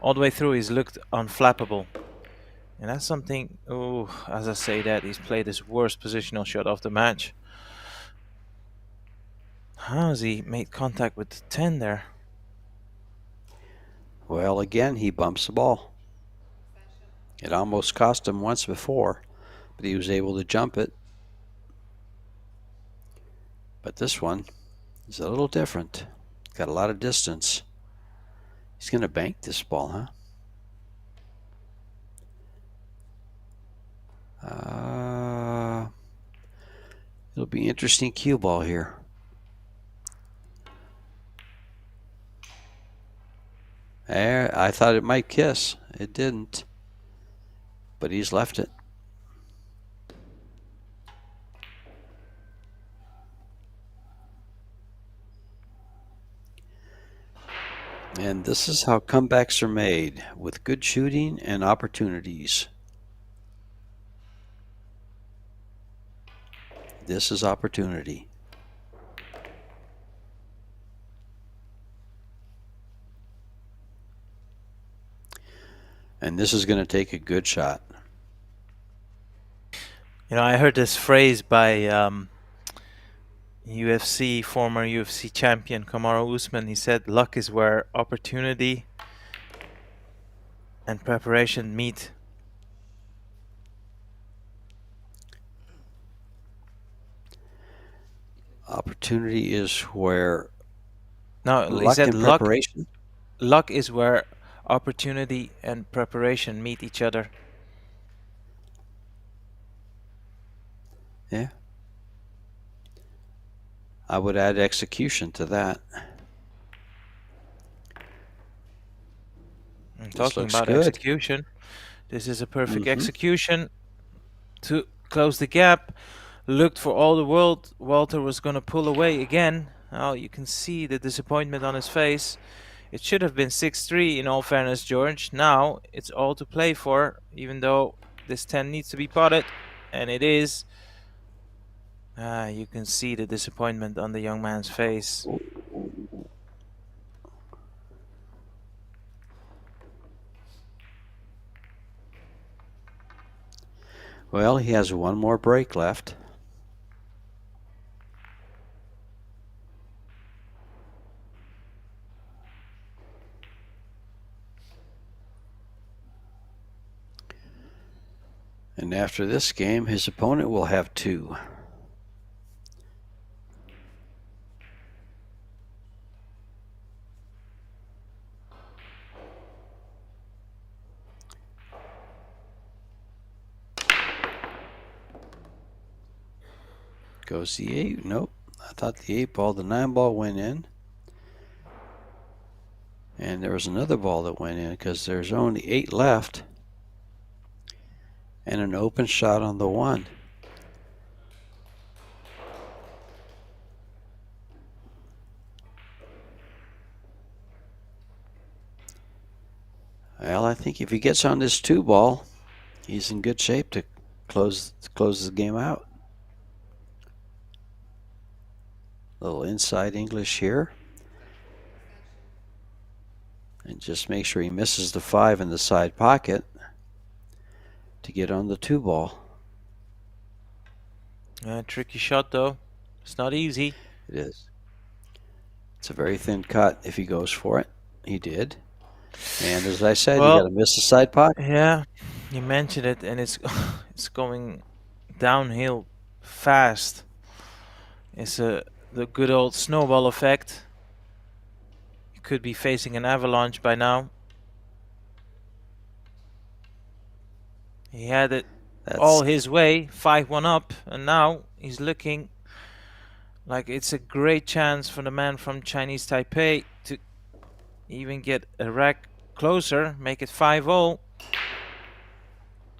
all the way through he's looked unflappable, and that's something. Oh, as I say that, he's played his worst positional shot of the match. How has he made contact with the 10 there? Well, again, he bumps the ball. It almost cost him once before, but he was able to jump it. But this one is a little different. Got a lot of distance. He's going to bank this ball, huh? It'll be interesting cue ball here. I thought it might kiss. It didn't. But he's left it. And this is how comebacks are made, with good shooting and opportunities. This is opportunity. And this is going to take a good shot. You know, I heard this phrase by former UFC champion Kamaru Usman. He said, "Luck is where opportunity and preparation meet." Opportunity is where No, he luck said and preparation. luck is where opportunity and preparation meet each other. Yeah. I would add execution to that. Talking about execution, this is a perfect execution to close the gap. Looked for all the world. Walter was going to pull away again. Now you can see the disappointment on his face. It should have been 6-3 in all fairness, George. Now it's all to play for, even though this 10 needs to be potted, and it is. You can see the disappointment on the young man's face. Well, he has one more break left. And after this game, his opponent will have 2. Goes the 8. Nope. I thought the 8 ball, the 9 ball went in. And there was another ball that went in because there's only 8 left. And an open shot on the 1. Well, I think if he gets on this 2 ball, he's in good shape to close the game out. Little inside English here. And just make sure he misses the 5 in the side pocket to get on the 2 ball. Tricky shot though. It's not easy. It is. It's a very thin cut if he goes for it. He did. And as I said, you got Well, to miss the side pocket. yeah, you mentioned it, and it's it's going downhill fast. It's the good old snowball effect. He could be facing an avalanche by now. He had it all That's his way, 5-1 up, and now he's looking like it's a great chance for the man from Chinese Taipei to even get a rack closer, make it 5-0.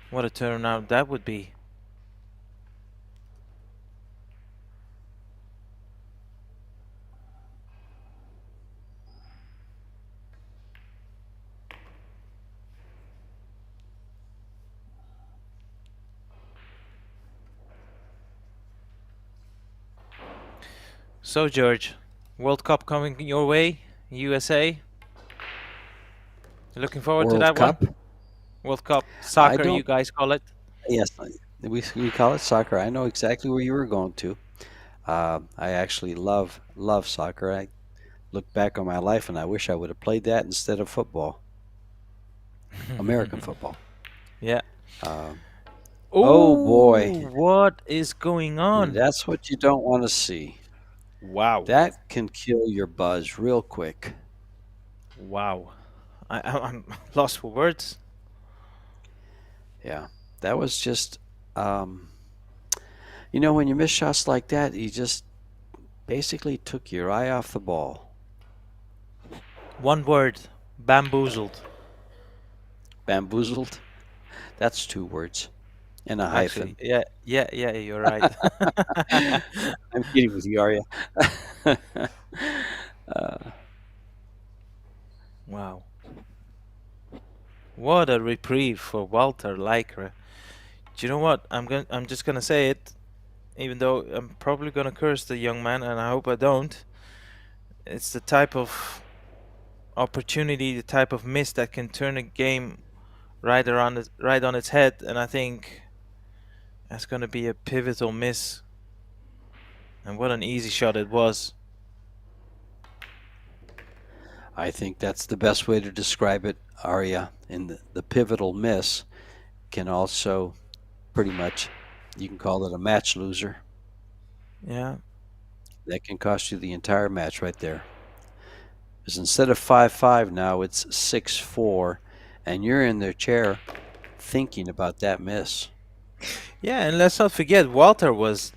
What a turnout that would be. So, George, World Cup coming your way, USA. Looking forward to World that one. Cup. World Cup I soccer, you don't. guys call it. Yes, we call it soccer. I know exactly where you were going to. I actually love soccer. I look back on my life and I wish I would have played that instead of football, American football. Yeah. Um, oh boy, Oh, what is going on? that's what you don't want to see. Wow. That can kill your buzz real quick. Wow. I'm lost for words. Yeah, that was just, um, when you miss shots like that, you just basically took your eye off the ball. One word, bamboozled. Bamboozled. That's two words and a Actually, hyphen. yeah, you're right. I'm kidding with you, are you? uh, Wow. What a reprieve for Walter Laikre. Do you know what? I'm just gonna say it, even though I'm probably gonna curse the young man, and I hope I don't. It's the type of opportunity, the type of miss that can turn a game right on its head, and I think that's gonna be a pivotal miss. And what an easy shot it was. I think that's the best way to describe it, Arya. And the pivotal miss can also pretty much, you can call it a match loser. Yeah. That can cost you the entire match right there. Because instead of 5-5 now, it's 6-4, and you're in their chair thinking about that miss. Yeah, and let's not forget Walter was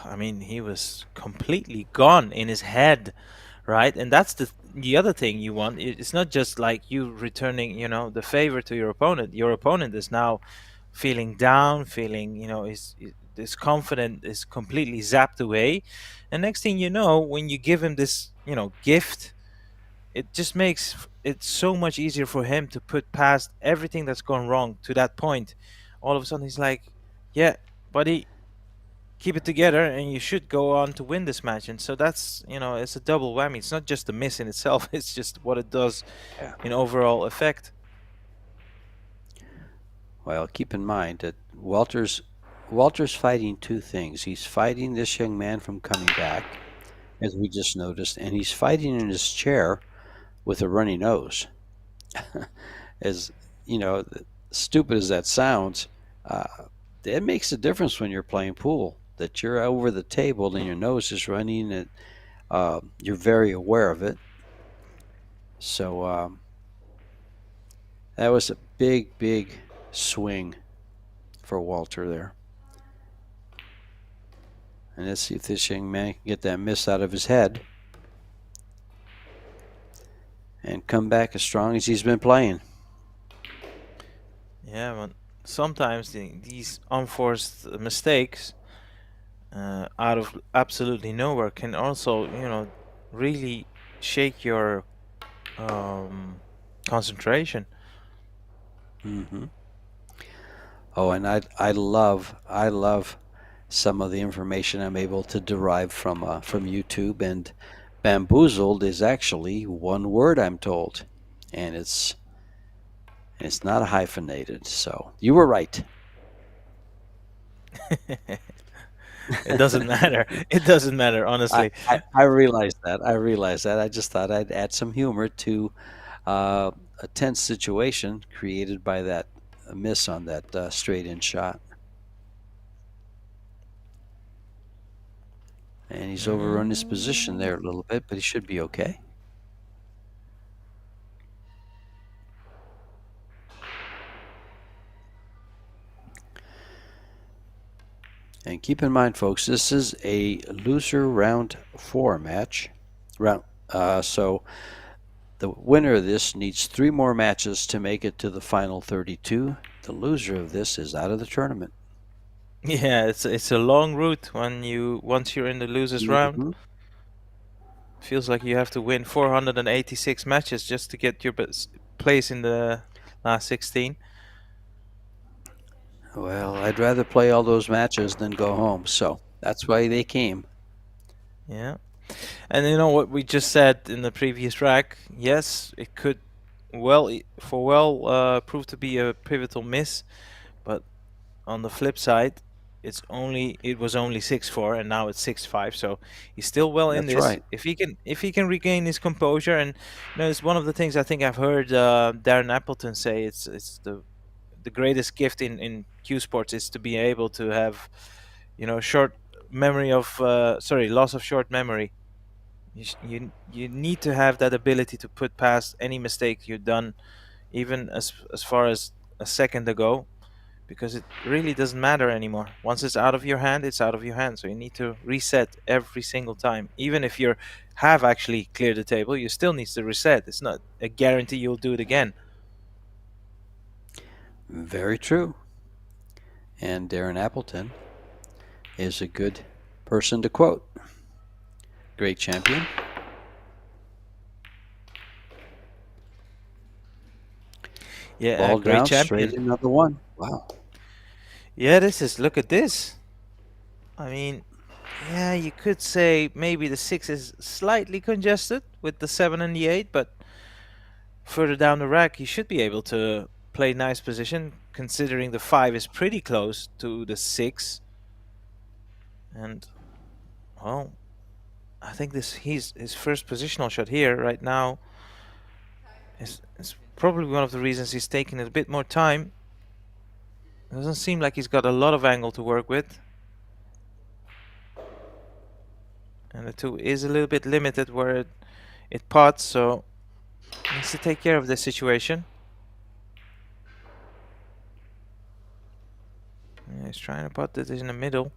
I mean, he was completely gone in his head, right? And that's the other thing you want. It's not just like you returning, the favor to your opponent. Your opponent is now feeling down, feeling, is confident is completely zapped away. And next thing you know, when you give him this, gift, it just makes it so much easier for him to put past everything that's gone wrong to that point. All of a sudden, he's like, "Yeah, buddy, keep it together, and you should go on to win this match." And so that's, it's a double whammy. It's not just the miss in itself; it's just what it does Yeah. in overall effect. Well, keep in mind that Walter's fighting two things. He's fighting this young man from coming back, as we just noticed, and he's fighting in his chair with a runny nose. As stupid as that sounds, it makes a difference when you're playing pool. That you're over the table and your nose is running, and you're very aware of it. So that was a big swing for Walter there. And let's see if this young man can get that miss out of his head and come back as strong as he's been playing. Yeah, but sometimes these unforced mistakes out of absolutely nowhere can also, really shake your concentration. Mm-hmm. Oh, and I love some of the information I'm able to derive from YouTube. And bamboozled is actually one word, I'm told, and it's not hyphenated. So you were right. It doesn't matter. It doesn't matter, I, honestly. I realize that. I realize that. I just thought I'd add some humor to uh, a tense situation created by that miss on that straight in shot. And he's overrun his position Mm. there a little bit, but he should be okay. And keep in mind, folks, this is a loser round 4 match. So the winner of this needs 3 more matches to make it to the final 32. The loser of this is out of the tournament. Yeah, it's a long route once you're in the losers round. Mhm. Feels like you have to win 486 matches just to get your place in the last 16. Well, I'd rather play all those matches than go home, so that's why they came. Yeah. And you know what we just said in the previous rack? Yes, it could prove to be a pivotal miss, but on the flip side, it was only 6-4 and now it's 6-5, so he's still well in That's this. right. If he can regain his composure, and it's one of the things I think I've heard Darren Appleton say, it's the greatest gift in cue sports is to be able to have short memory of loss of short memory. You need to have that ability to put past any mistake you've done, even as far as a second ago, because it really doesn't matter anymore. Once it's out of your hand, it's out of your hand. So you need to reset every single time. Even if you have actually cleared the table, you still need to reset. It's not a guarantee you'll do it again. Very true. And Darren Appleton is a good person to quote. Great champion. Yeah, a Ball great down, straight champion. another one. Wow. Yeah, look at this. I mean, yeah, you could say maybe the 6 is slightly congested with the 7 and the 8, but further down the rack, he should be able to play nice position, considering the 5 is pretty close to the 6. And, well, I think his first positional shot here right now is probably one of the reasons he's taking a bit more time. It doesn't seem like he's got a lot of angle to work with. And the 2 is a little bit limited where it pots, so he needs to take care of this situation. Yeah, he's trying to pot it in the middle.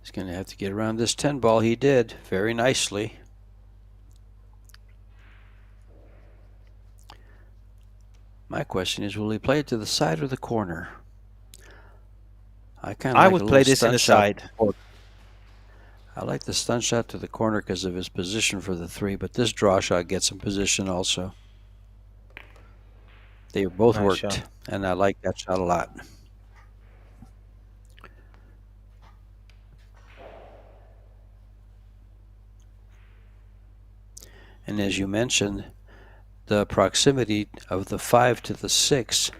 He's going to have to get around this 10 ball. He did very nicely. My question is, will he play it to the side or the corner? I kind of I like a would play little this in stun the shot. side. I like the stun shot to the corner because of his position for the 3, but this draw shot gets him position also. They both Nice shot. worked, and I like that shot a lot. And as you mentioned, the proximity of the 5 to the 6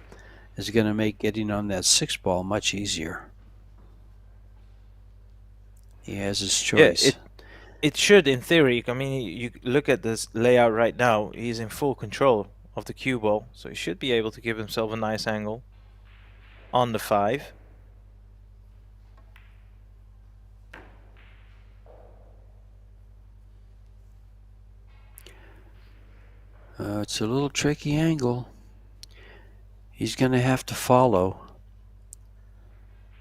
is going to make getting on that 6 ball much easier. He has his choice. Yeah, it should, in theory. I mean, you look at this layout right now. He's in full control of the cue ball, so he should be able to give himself a nice angle on the 5. It's a little tricky angle. He's going to have to follow.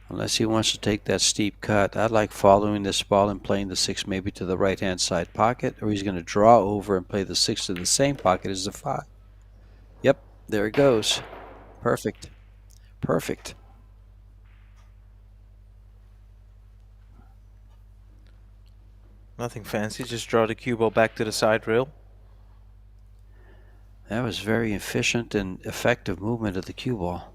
Unless he wants to take that steep cut. I like following this ball and playing the 6 maybe to the right-hand side pocket, or he's going to draw over and play the 6 to the same pocket as the 5. Yep, there it goes. Perfect. Perfect. Nothing fancy, just draw the cue ball back to the side rail. That was very efficient and effective movement of the cue ball.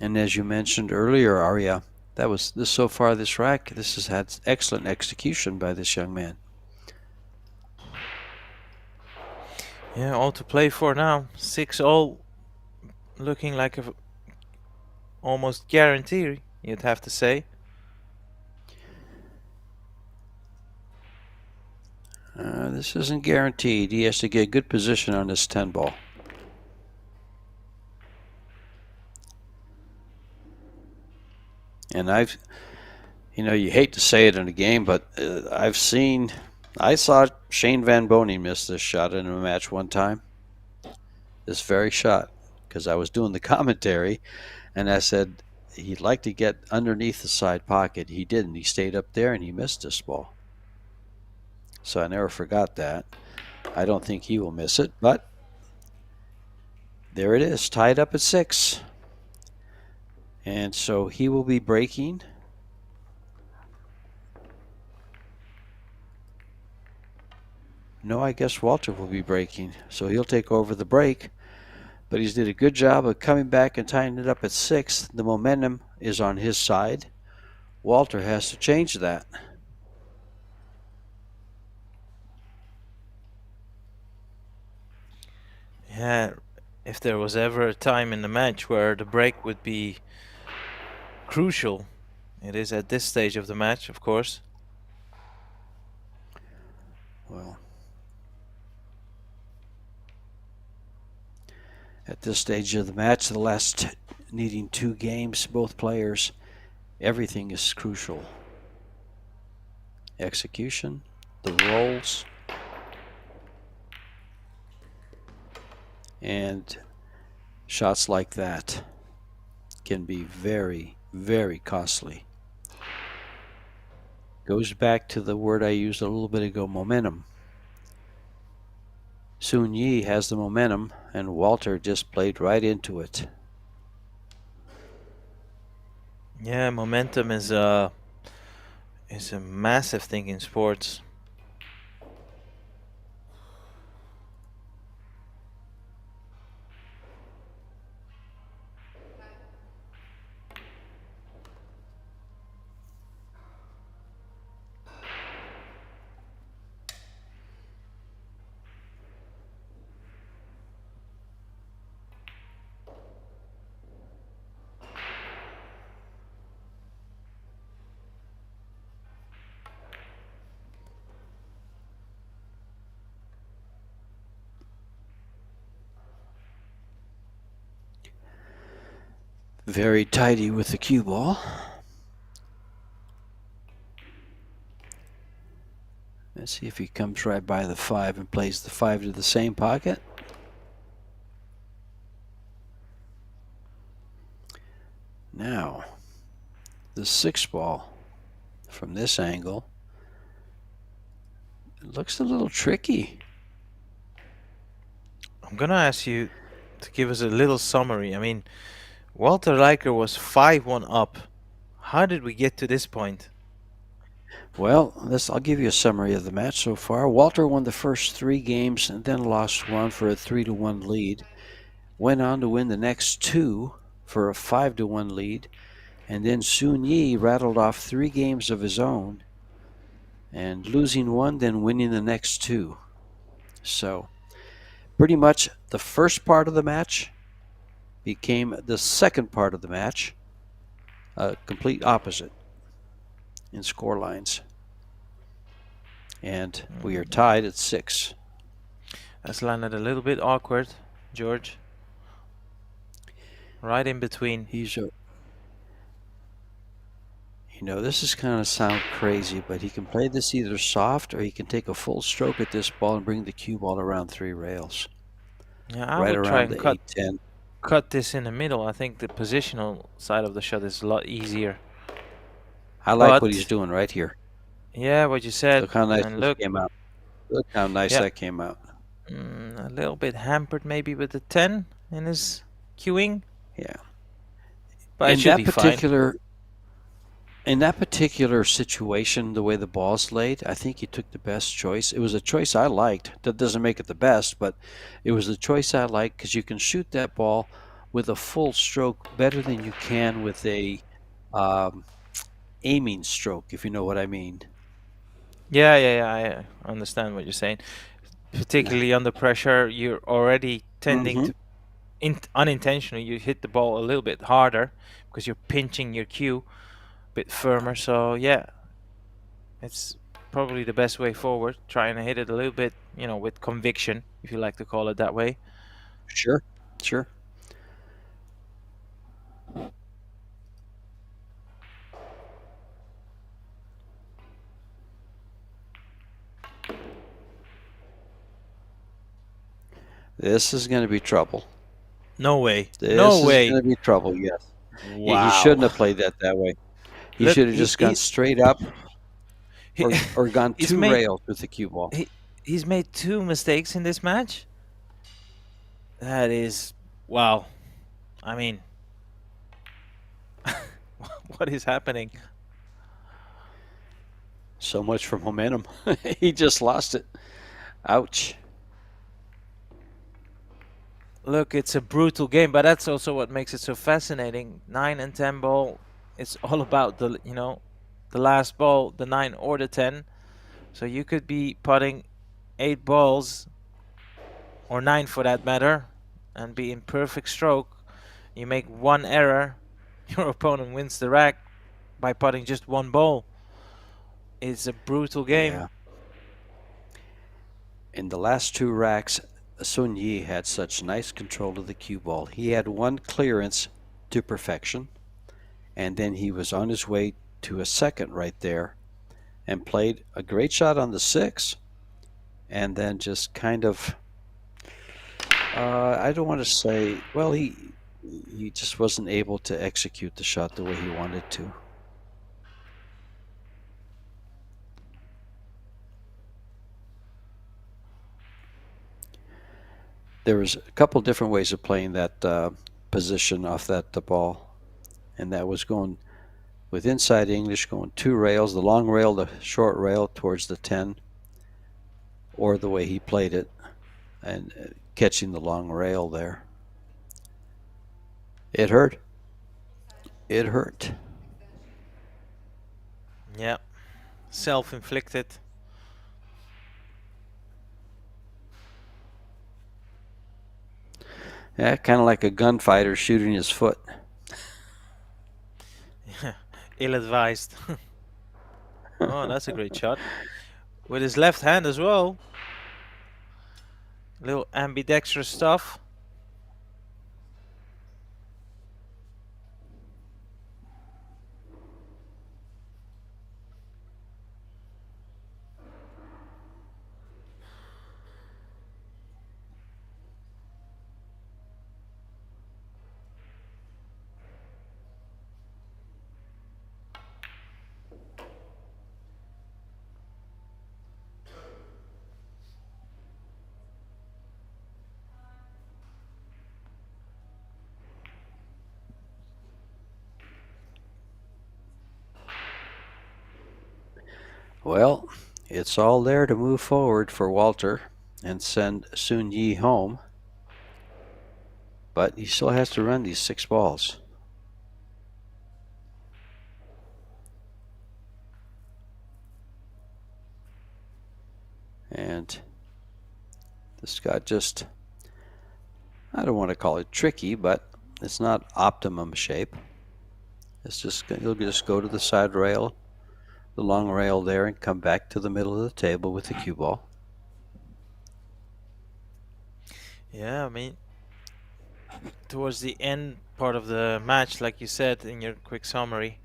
And as you mentioned earlier, Arya, so far this rack, this has had excellent execution by this young man. Yeah, all to play for now. 6-all, looking like a almost guarantee, you'd have to say. This isn't guaranteed. He has to get a good position on this 10 ball. And you hate to say it in a game, but I saw Shane Van Boning miss this shot in a match one time. This very shot, because I was doing the commentary, and I said he'd like to get underneath the side pocket. He didn't. He stayed up there, and he missed this ball. So I never forgot that. I don't think he will miss it, but there it is, tied up at 6. And so he will be breaking. No, I guess Walter will be breaking. So he'll take over the break. But he's did a good job of coming back and tying it up at 6. The momentum is on his side. Walter has to change that. Yeah, if there was ever a time in the match where the break would be crucial, it is at this stage of the match, of course. Well, at this stage of the match, the last needing 2 games, both players, everything is crucial. Execution, the rolls, and shots like that can be very, very costly. Goes back to the word I used a little bit ago, momentum. Sun Yi has the momentum, and Walter just played right into it. Yeah, momentum is a massive thing in sports. Very tidy with the cue ball. Let's see if he comes right by the 5 and plays the 5 to the same pocket. Now, the 6 ball from this angle, it looks a little tricky. I'm gonna ask you to give us a little summary. I mean, Walter Laikre was 5-1 up. How did we get to this point? Well, I'll give you a summary of the match so far. Walter won the first 3 games and then lost one for a 3-1 lead. Went on to win the next 2 for a 5-1 lead. And then Sun Yi rattled off 3 games of his own and losing 1, then winning the next 2. So pretty much the first part of the match became the second part of the match, a complete opposite in score lines. And we are tied at 6. That's landed a little bit awkward, George. Right in between. This is kind of sound crazy, but he can play this either soft or he can take a full stroke at this ball and bring the cue ball around 3 rails. Yeah, I right would around try and the 8-10. cut this in the middle. I think the positional side of the shot is a lot easier. I like what he's doing right here. Yeah, what you said. Look how nice this came out. Look how nice that came out. A little bit hampered maybe with the 10 in his queuing. Yeah. But it should be fine. In that particular situation, the way the ball's laid, I think he took the best choice. It was a choice I liked. That doesn't make it the best, but it was the choice I liked because you can shoot that ball with a full stroke better than you can with a um, aiming stroke, if you know what I mean. Yeah, yeah, yeah. I understand what you're saying. Particularly under pressure, you're already tending Mm-hmm. to unintentionally you hit the ball a little bit harder because you're pinching your cue a bit firmer. So yeah, it's probably the best way forward. Trying to hit it a little bit, with conviction, if you like to call it that way. Sure, sure. This is going to be trouble. No way. No This is way. going to be trouble. Yes. He shouldn't Wow. have played that way. He Look, should have just gone straight up he or gone he's two made rails with the cue ball. he's made two mistakes in this match. That is wow. I mean, what is happening? So much for momentum. He just lost it. Ouch. Look, it's a brutal game, but that's also what makes it so fascinating. 9 and 10 ball, it's all about the last ball, the 9 or the 10. So you could be putting 8 balls, or 9 for that matter, and be in perfect stroke. You make one error, your opponent wins the rack by putting just one ball. It's a brutal game. Yeah. In the last two racks, Sun Yi had such nice control of the cue ball. He had one clearance to perfection, and then he was on his way to a second right there and played a great shot on the 6, and then just kind of, I don't want to say, well, he just wasn't able to execute the shot the way he wanted to. There was a couple different ways of playing that position off that ball, and that was going with inside English, going two rails, the long rail, the short rail towards the 10, or the way he played it, and catching the long rail there. It hurt. It hurt. Yeah, self-inflicted. Yeah, kind of like a gunfighter shooting his foot. Ill-advised. Oh, that's a great shot. With his left hand as well. Little ambidextrous stuff. Well, it's all there to move forward for Walter and send Sun Yi home, but he still has to run these 6 balls. And this got just, I don't want to call it tricky, but it's not optimum shape. It's just, he'll just go to the side rail, the long rail there, and come back to the middle of the table with the cue ball. Yeah, I mean, towards the end part of the match, like you said in your quick summary,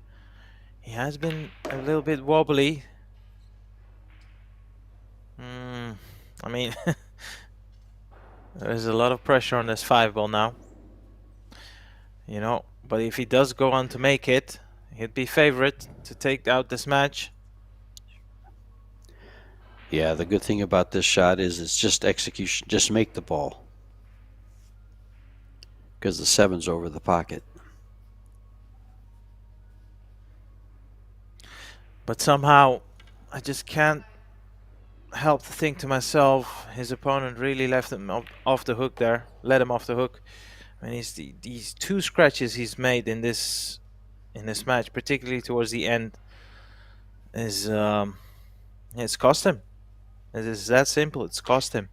he has been a little bit wobbly. I mean, there's a lot of pressure on this 5 ball now. But if he does go on to make it, he'd be favorite to take out this match. Yeah, the good thing about this shot is it's just execution. Just make the ball, because the 7's over the pocket. But somehow, I just can't help to think to myself, his opponent really left him off the hook there, let him off the hook. I mean, these two scratches he's made in this match, particularly towards the end, is it's cost him. It is that simple. It's cost him.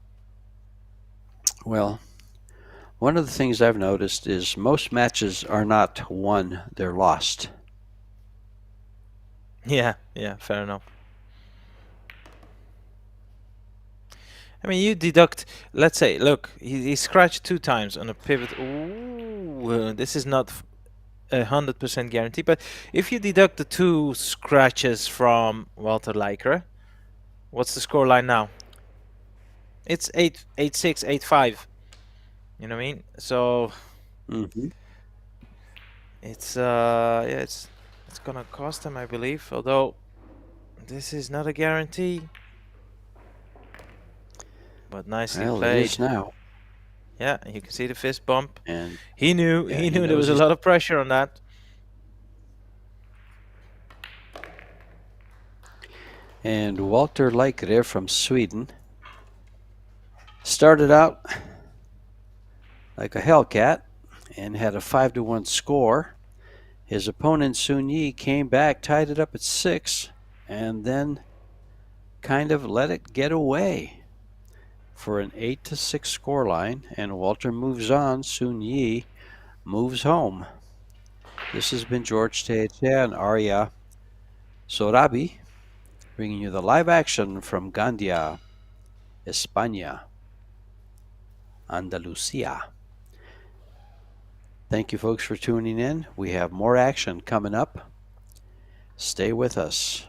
Well, one of the things I've noticed is most matches are not won, they're lost. Yeah, fair enough. I mean, you deduct, let's say, look, he scratched 2 times on a pivot. Ooh, this is not 100% guarantee, but if you deduct the 2 scratches from Walter Laikre, what's the scoreline now? It's 8-6, 8-5. You know what I mean? So it's it's gonna cost him, I believe. Although this is not a guarantee. But nicely Well, played. it is now. Yeah, you can see the fist bump. And He knew there was a lot of pressure on that. And Walter Laikre from Sweden started out like a Hellcat and had a 5-1 score. His opponent Sun Yi came back, tied it up at 6, and then kind of let it get away for an 8-6 scoreline. And Walter moves on. Sun Yi moves home. This has been George Teetea and Arya Sorabi, bringing you the live action from Gandia, España, Andalusia. Thank you, folks, for tuning in. We have more action coming up. Stay with us.